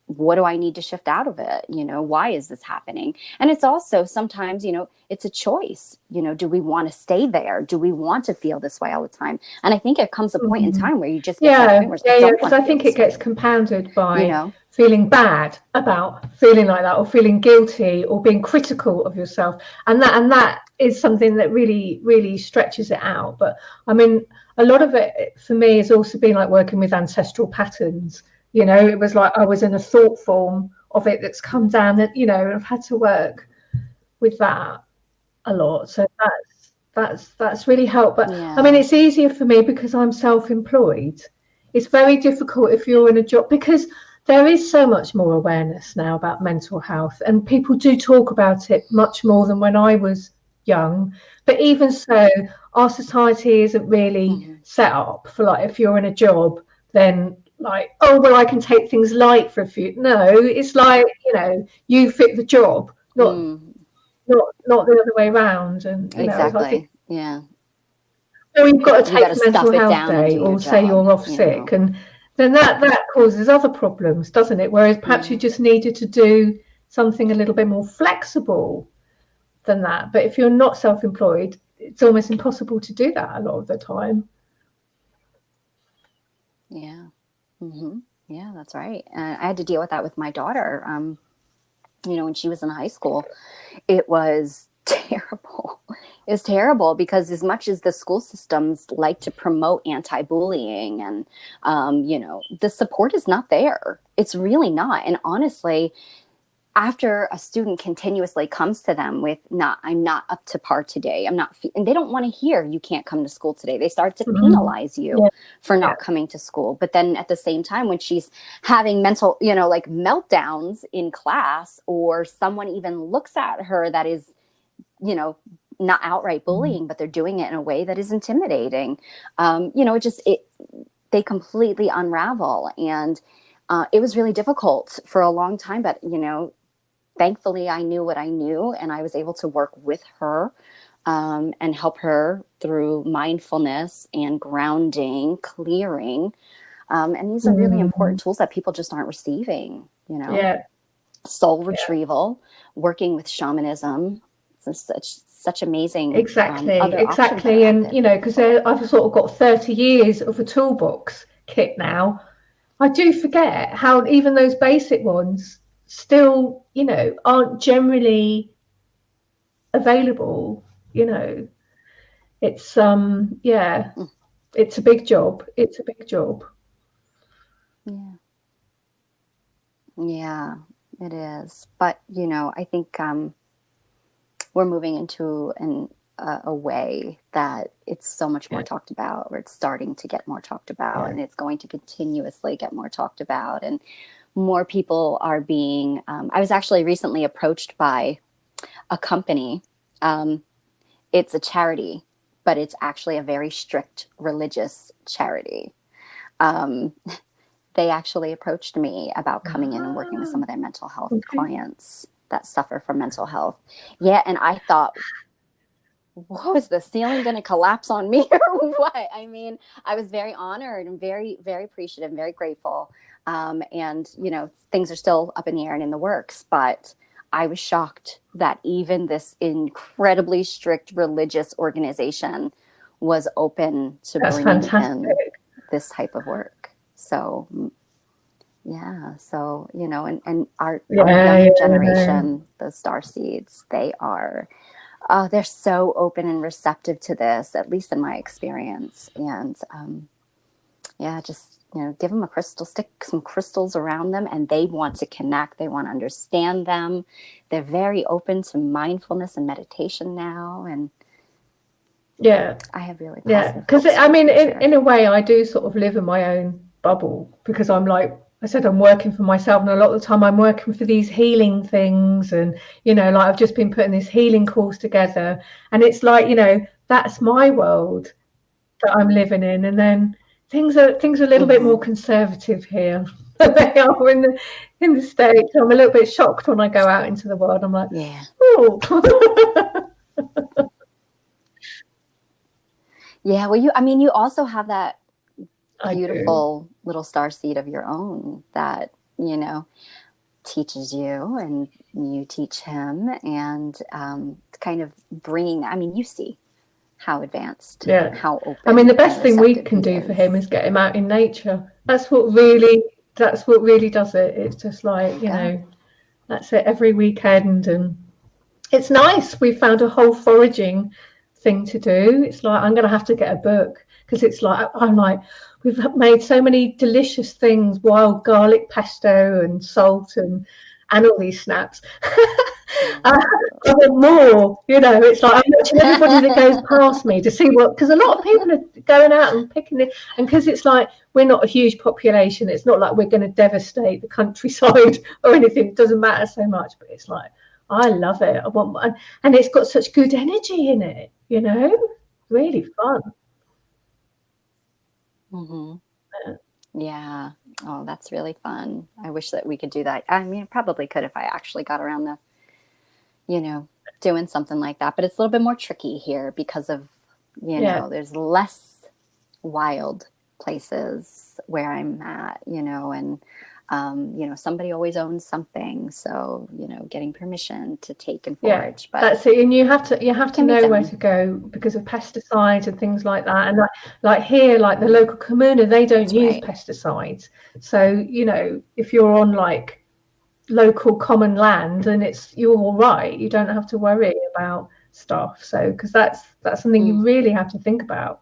what do I need to shift out of it? Why is this happening? And it's also sometimes, it's a choice. Do we want to stay there? Do we want to feel this way all the time? And I think it comes a point in time where you just get to that point where because I think it gets compounded by feeling bad about feeling like that, or feeling guilty, or being critical of yourself, and that is something that really, really stretches it out. But I mean, a lot of it for me has also been like working with ancestral patterns. It was like I was in a thought form of it that's come down that, I've had to work with that a lot. So that's really helped. But I mean, it's easier for me because I'm self-employed. It's very difficult if you're in a job, because there is so much more awareness now about mental health, and people do talk about it much more than when I was young. But even so, our society isn't really set up for, like, if you're in a job, then like, oh well, I can take things light for a few. No, it's like, you fit the job, not the other way around. And exactly. I think, or you've got to take a mental health day, or say you're off sick, and then that causes other problems, doesn't it? Whereas perhaps you just needed to do something a little bit more flexible than that. But if you're not self-employed, it's almost impossible to do that a lot of the time. Yeah. Yeah, that's right. And I had to deal with that with my daughter. When she was in high school, it was terrible. It was terrible because as much as the school systems like to promote anti-bullying and, the support is not there. It's really not. And honestly, after a student continuously comes to them with I'm not up to par today, and they don't want to hear you can't come to school today. They start to penalize you for not coming to school. But then at the same time, when she's having mental, like meltdowns in class, or someone even looks at her that is, not outright bullying, but they're doing it in a way that is intimidating. They completely unravel. And it was really difficult for a long time, but, thankfully, I knew what I knew, and I was able to work with her and help her through mindfulness and grounding, clearing. And these are really important tools that people just aren't receiving, Soul retrieval, working with shamanism. It's such amazing. Exactly. And, because I've sort of got 30 years of a toolbox kit now, I do forget how even those basic ones still, aren't generally available. It's it's a big job. It's a big job. Yeah, it is. But I think we're moving into a way that it's so much more talked about, or it's starting to get more talked about, and it's going to continuously get more talked about, and more people are being, I was actually recently approached by a company. It's a charity, but it's actually a very strict religious charity. They actually approached me about coming in and working with some of their mental health clients that suffer from mental health. Yeah. And I thought, what, was the ceiling going to collapse on me or what? I mean, I was very honored and very, very appreciative and very grateful. And, things are still up in the air and in the works, but I was shocked that even this incredibly strict religious organization was open to bringing in this type of work. So, yeah. So, and our younger generation, the star seeds, they're so open and receptive to this, at least in my experience. And, you know, give them a crystal, stick some crystals around them, and they want to connect. They want to understand them. They're very open to mindfulness and meditation now. And yeah, I have really yeah. positive Because hopes I for the mean, future. in a way, I do sort of live in my own bubble because I'm like I said, I'm working for myself, and a lot of the time I'm working for these healing things, and you know, like I've just been putting this healing course together, and it's like, you know, that's my world that I'm living in, and then things are a little bit more conservative here than they are in the States. I'm a little bit shocked when I go out into the world. I'm like, Yeah. oh. Yeah. Well, you, I mean, you also have that I do. beautiful little star seed of your own that, you know, teaches you and you teach him, and kind of bringing, I mean, you see how advanced, Yeah. how I mean, the open and best thing we receptive can he do for him is. is get him out in nature. That's what really does it. It's just like, you Yeah. know, that's it every weekend. And it's nice. We found a whole foraging thing to do. It's like, I'm going to have to get a book because it's like, I'm like, we've made so many delicious things, wild garlic pesto and salt and all these snaps. I want more, you know. It's like I'm watching everybody that goes past me to see what, because a lot of people are going out and picking it, and because it's like we're not a huge population, it's not like we're going to devastate the countryside or anything. It doesn't matter so much, but it's like I love it. I want, and it's got such good energy in it, you know, really fun. Mm-hmm. Yeah. Oh, that's really fun. I wish that we could do that. I mean, I probably could if I actually got around to, you know, doing something like that. But it's a little bit more tricky here because of, you Yeah. know, there's less wild places where I'm at, you know, and you know, somebody always owns something, so you know, getting permission to take and Yeah, forage, but that's it. And you have it to can be know where done. to go because of pesticides and things like that. And like here, like the local communa, they don't That's use right. pesticides. So, you know, if you're on like local common land, and you're all right. You don't have to worry about stuff. So, because that's something you Mm. really have to think about.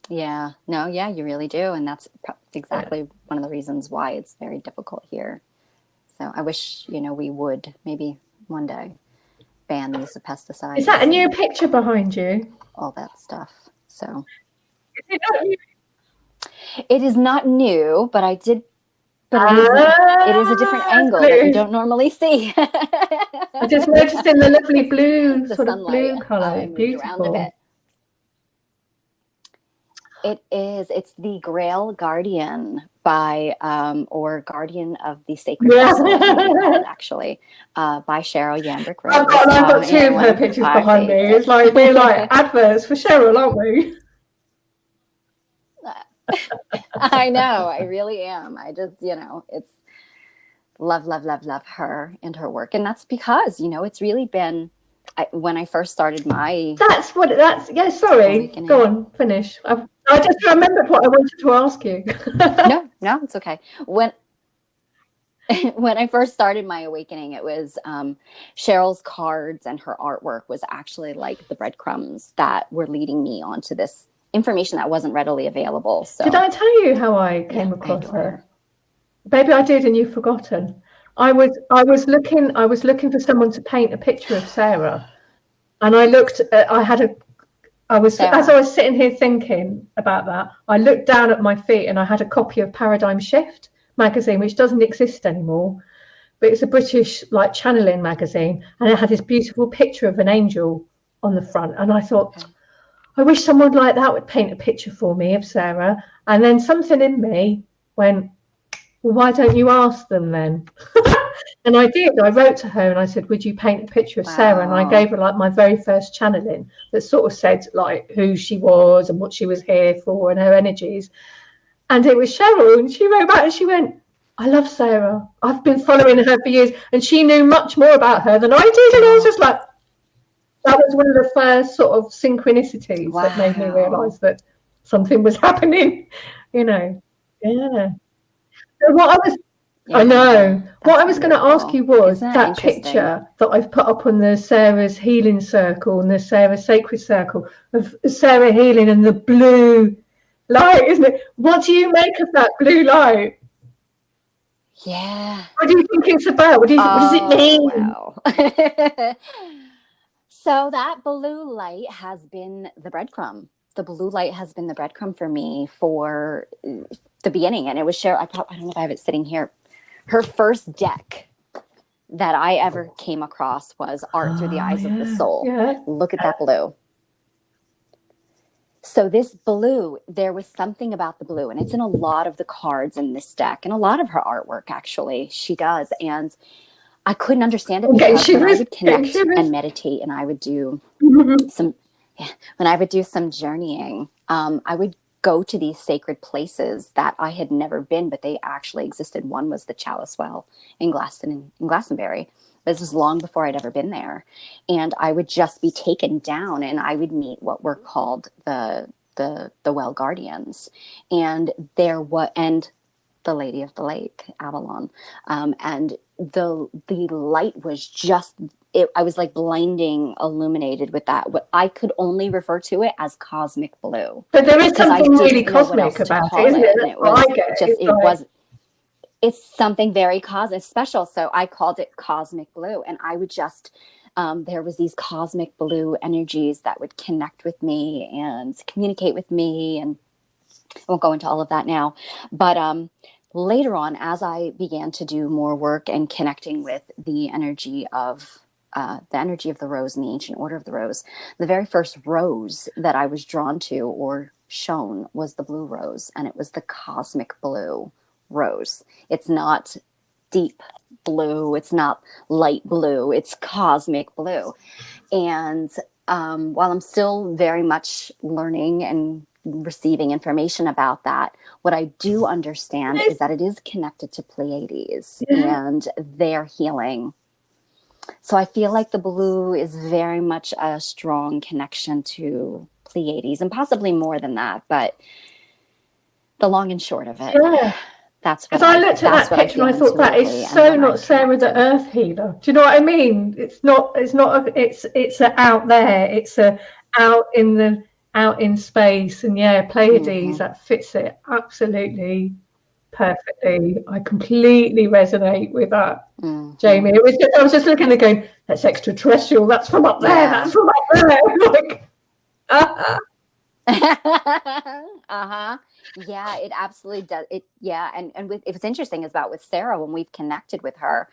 Yeah, no, yeah, you really do, and that's Yeah. exactly one of the reasons why it's very difficult here. So I wish, you know, we would maybe one day ban the use of Is that a pesticides new and picture behind you? all that stuff. So Is it not new? it is not new, but I did, but it is a different Ah, angle that you blue. don't normally see. I just noticed in the lovely blue, The sort of sunlight, blue color. I It's moved around a bit. beautiful. It is. It's the Grail Guardian by, or Guardian of the Sacred Yeah. Vessel, it may be called actually, by Cheryl Yambrick Rose. I've got two of her And pictures I behind me. think It's like we're like that adverts for Cheryl, aren't we? I know, I really am. I just, you know, it's love, love, love, love her and her work. And that's because, you know, it's really been, when I first started my That's, yeah, sorry. Go awakening. on, finish. I just remembered what I wanted to ask you. No, no, it's okay. When I first started my awakening, it was Cheryl's cards and her artwork was actually like the breadcrumbs that were leading me onto this information that wasn't readily available. Did So, I tell you how I yeah, came I across adore her? her. Maybe I did and you've forgotten. I was looking for someone to paint a picture of Sarah. And as I Sarah. was sitting here thinking about that, I looked down at my feet and I had a copy of Paradigm Shift magazine, which doesn't exist anymore, but it's a British like channeling magazine, and it had this beautiful picture of an angel on the front. And I thought, Okay. I wish someone like that would paint a picture for me of Sarah. And then something in me went, well, why don't you ask them then? And I did. I wrote to her and I said, would you paint a picture of Sarah? And I Wow. gave her like my very first channeling that sort of said like who she was and what she was here for and her energies. And it was Cheryl, and she wrote back and she went, I love Sarah. I've been following her for years. And she knew much more about her than I did. And I was Oh, just like, that was one of the first sort of synchronicities that made me wow. realise that something was happening, you know. Yeah. So what I was I know. What I was going to ask wonderful. you was Isn't that that interesting? picture that I've put up on the Sarah's healing circle and the Sarah sacred circle of Sarah healing and the blue light, isn't it? What do you make of that blue light? Yeah. What do you think it's about? What does it mean? Wow. So that blue light has been the breadcrumb. The blue light has been the breadcrumb for me for the beginning. And it was Cheryl. I don't know if I have it sitting here. Her first deck that I ever came across was Art Through the Eyes of the Soul. Yeah. Look at that blue. So this blue, there was something about the blue, and it's in a lot of the cards in this deck and a lot of her artwork, actually. She does. And I couldn't understand it because when I would connect and meditate and I would do some, when I would do some journeying, I would go to these sacred places that I had never been, but they actually existed. One was the Chalice Well in Glastonbury. This was long before I'd ever been there. And I would just be taken down and I would meet what were called the well guardians. And the Lady of the Lake, Avalon. And the light was just, I was like blinding illuminated with that. I could only refer to it as cosmic blue. But there is something really cosmic about it, isn't it? It was it's something very cosmic, special. So I called it cosmic blue. And I would just, there was these cosmic blue energies that would connect with me and communicate with me. And I won't go into all of that now. But later on, as I began to do more work and connecting with the energy of the rose and the ancient order of the rose, the very first rose that I was drawn to or shown was the blue rose. And it was the cosmic blue rose. It's not deep blue. It's not light blue. It's cosmic blue. And while I'm still very much learning and receiving information about that, what I do understand is that it is connected to Pleiades and their healing. So I feel like the blue is very much a strong connection to Pleiades and possibly more than that. But the long and short of it, that's what I looked at that picture and I thought that is so not Sarah the Earth Healer. Do you know what I mean? It's out there. It's out in space, and Pleiades, that fits it absolutely perfectly. I completely resonate with that, Jamie. I was just looking and going, that's extraterrestrial. That's from up there. That's from up there. Like, yeah, it absolutely does. And what's interesting is with Sarah, when we've connected with her,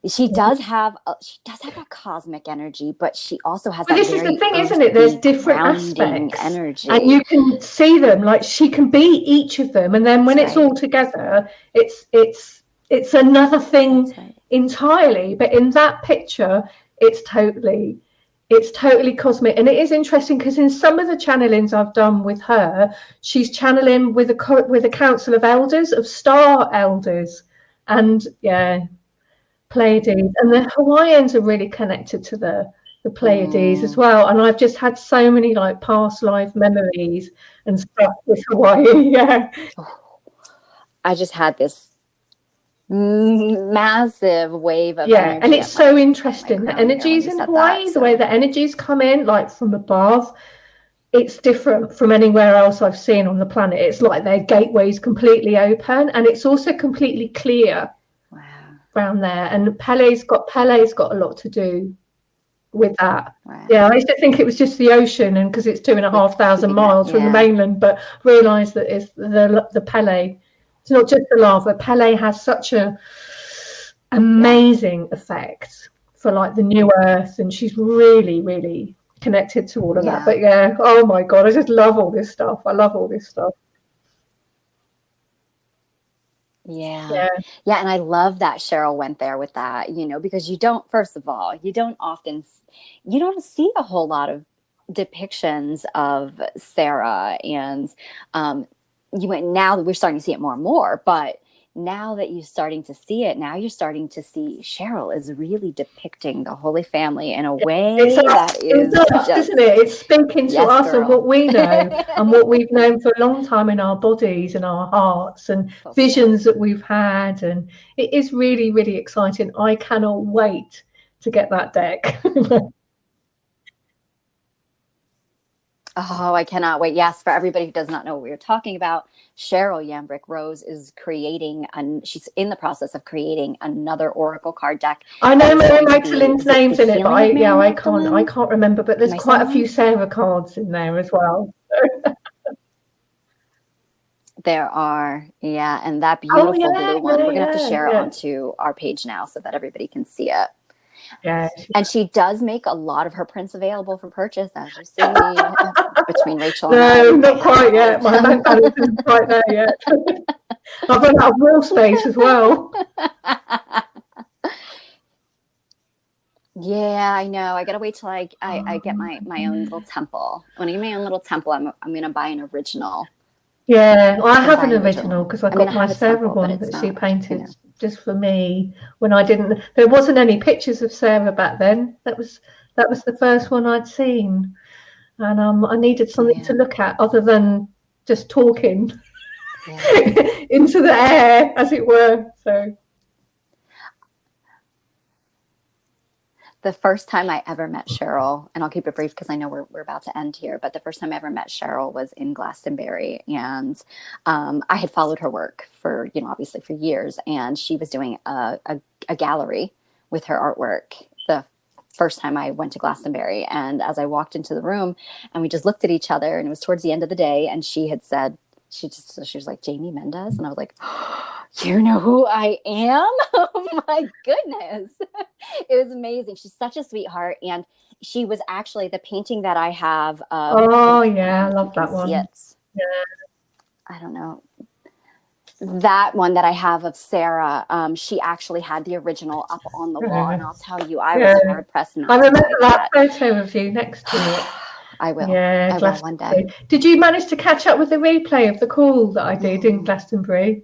she does have a cosmic energy, but she also has that. This is the thing, isn't it? There's different aspects, energy, and you can see them. Like she can be each of them, and then when it's all together, it's another thing entirely. But in that picture, it's totally cosmic. And it is interesting because in some of the channelings I've done with her, she's channeling with a council of elders, of star elders, and Pleiades. And the Hawaiians are really connected to the Pleiades as well. And I've just had so many like past life memories and stuff with Hawaii. I just had this massive wave of energy, and it's so interesting. The energies in Hawaii, the way the energies come in like from above, it's different from anywhere else I've seen on the planet. It's like their gateway's completely open, and it's also completely clear around there. And Pele's got a lot to do with that. I used to think it was just the ocean, and because it's 2,500 miles from the mainland, but realized that it's the Pele. It's not just the lava. Pele has such a amazing effect for like the new Earth, and she's really, really connected to all of that. But oh my God, I just love all this stuff. I love all this stuff. Yeah. And I love that Cheryl went there with that, because you don't see a whole lot of depictions of Sarah, and now we're starting to see it more and more, but now that you're starting to see it, now you're starting to see Cheryl is really depicting the Holy Family in a way It's us, that is just, isn't it? It's speaking to yes, us and girl. what we know and what we've known for a long time in our bodies and our hearts and visions that we've had. And it is really, really exciting. I cannot wait to get that deck. Oh, I cannot wait. Yes, for everybody who does not know what we're talking about, Cheryl Yambrick Rose is creating, and she's in the process of creating another Oracle card deck. I know Mary Magdalene's name's in it, but I can't remember. But there's quite a few Sarah cards in there as well. There are, yeah, and that beautiful blue one. We're gonna have to share it onto our page now so that everybody can see it. Yeah, and she does make a lot of her prints available for purchase, as you see, between Rachel and I. No, not quite yet. My bank balance isn't quite there yet. I've run out of wall space as well. Yeah, I know. I gotta wait till I get my own little temple. When I get my own little temple, I'm gonna buy an original. Yeah, well, I have an original because I got my Sarah one that she painted just for me when I didn't. There wasn't any pictures of Sarah back then. That was the first one I'd seen, and I needed something to look at other than just talking into the air, as it were. So. The first time I ever met Cheryl, and I'll keep it brief because I know we're about to end here, but the first time I ever met Cheryl was in Glastonbury, and I had followed her work for, obviously for years, and she was doing a gallery with her artwork the first time I went to Glastonbury. And as I walked into the room and we just looked at each other, and it was towards the end of the day, and she had said, she was like, Jamie Mendez. And I was like, oh, you know who I am? Oh my goodness. It was amazing. She's such a sweetheart. And she was actually the painting that I have. Oh yeah, I love that one. Yeah. I don't know. That one that I have of Sarah, she actually had the original up on the wall. And I'll tell you, I was hard pressed not to. I remember that photo of you next to it. I will. Yeah, I will one day. Did you manage to catch up with the replay of the call that I did in Glastonbury?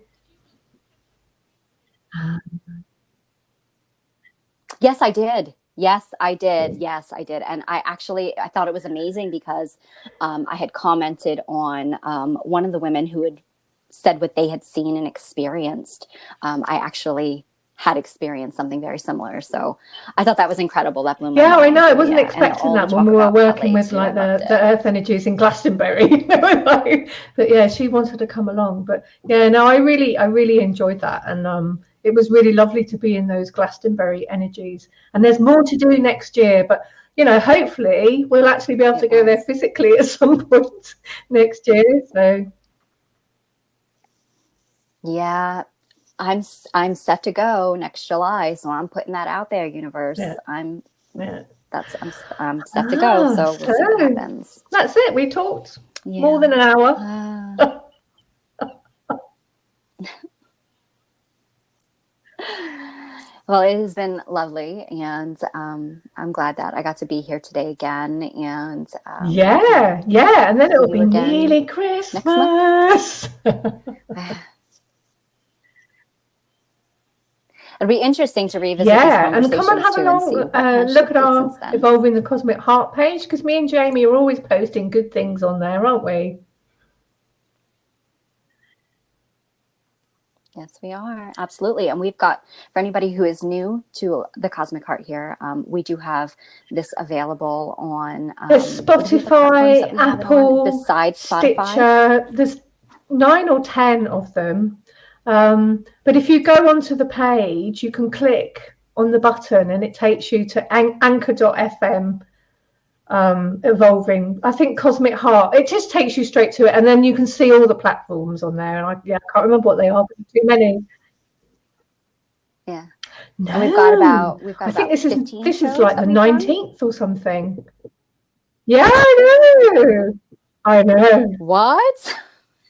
Yes, I did. Yes, I did. And I thought it was amazing because I had commented on one of the women who had said what they had seen and experienced. I actually had experienced something very similar. So I thought that was incredible. That blew my mind. I know. I wasn't expecting that when we were working with like the earth energies in Glastonbury. But yeah, she wanted to come along. But yeah, no, I really enjoyed that. And it was really lovely to be in those Glastonbury energies. And there's more to do next year. But, hopefully we'll actually be able to go there physically at some point next year. So. Yeah. I'm set to go next July, so I'm putting that out there, universe. Yeah. I'm set to go, so we'll see what happens. That's it. We talked more than an hour. Well, it has been lovely, and I'm glad that I got to be here today again. And and then it will be nearly Christmas. It'll be interesting to revisit. Yeah, and come and have a long look at our Evolving the Cosmic Heart page, because me and Jamie are always posting good things on there, aren't we? Yes, we are. Absolutely. And we've got, for anybody who is new to the Cosmic Heart here, we do have this available on Spotify, Apple, besides Spotify. Stitcher. There's 9 or 10 of them. But if you go onto the page, you can click on the button and it takes you to anchor.fm Evolving, I think Cosmic Heart. It just takes you straight to it, and then you can see all the platforms on there. And I can't remember what they are, but too many. Yeah. No, and we've got about I think this is like the 19th or something. Yeah, I know. What?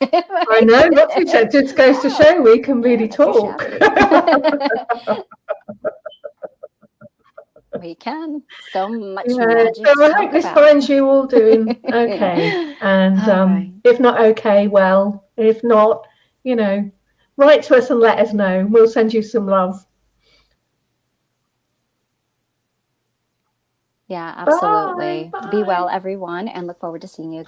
I know. What you said just goes to show we can really talk. We can. So much magic. So I hope this finds you all doing okay. And if not okay, well, if not, we'll write to us and let us know. We'll send you some love. Yeah, absolutely. Bye. Be well, everyone, and look forward to seeing you again.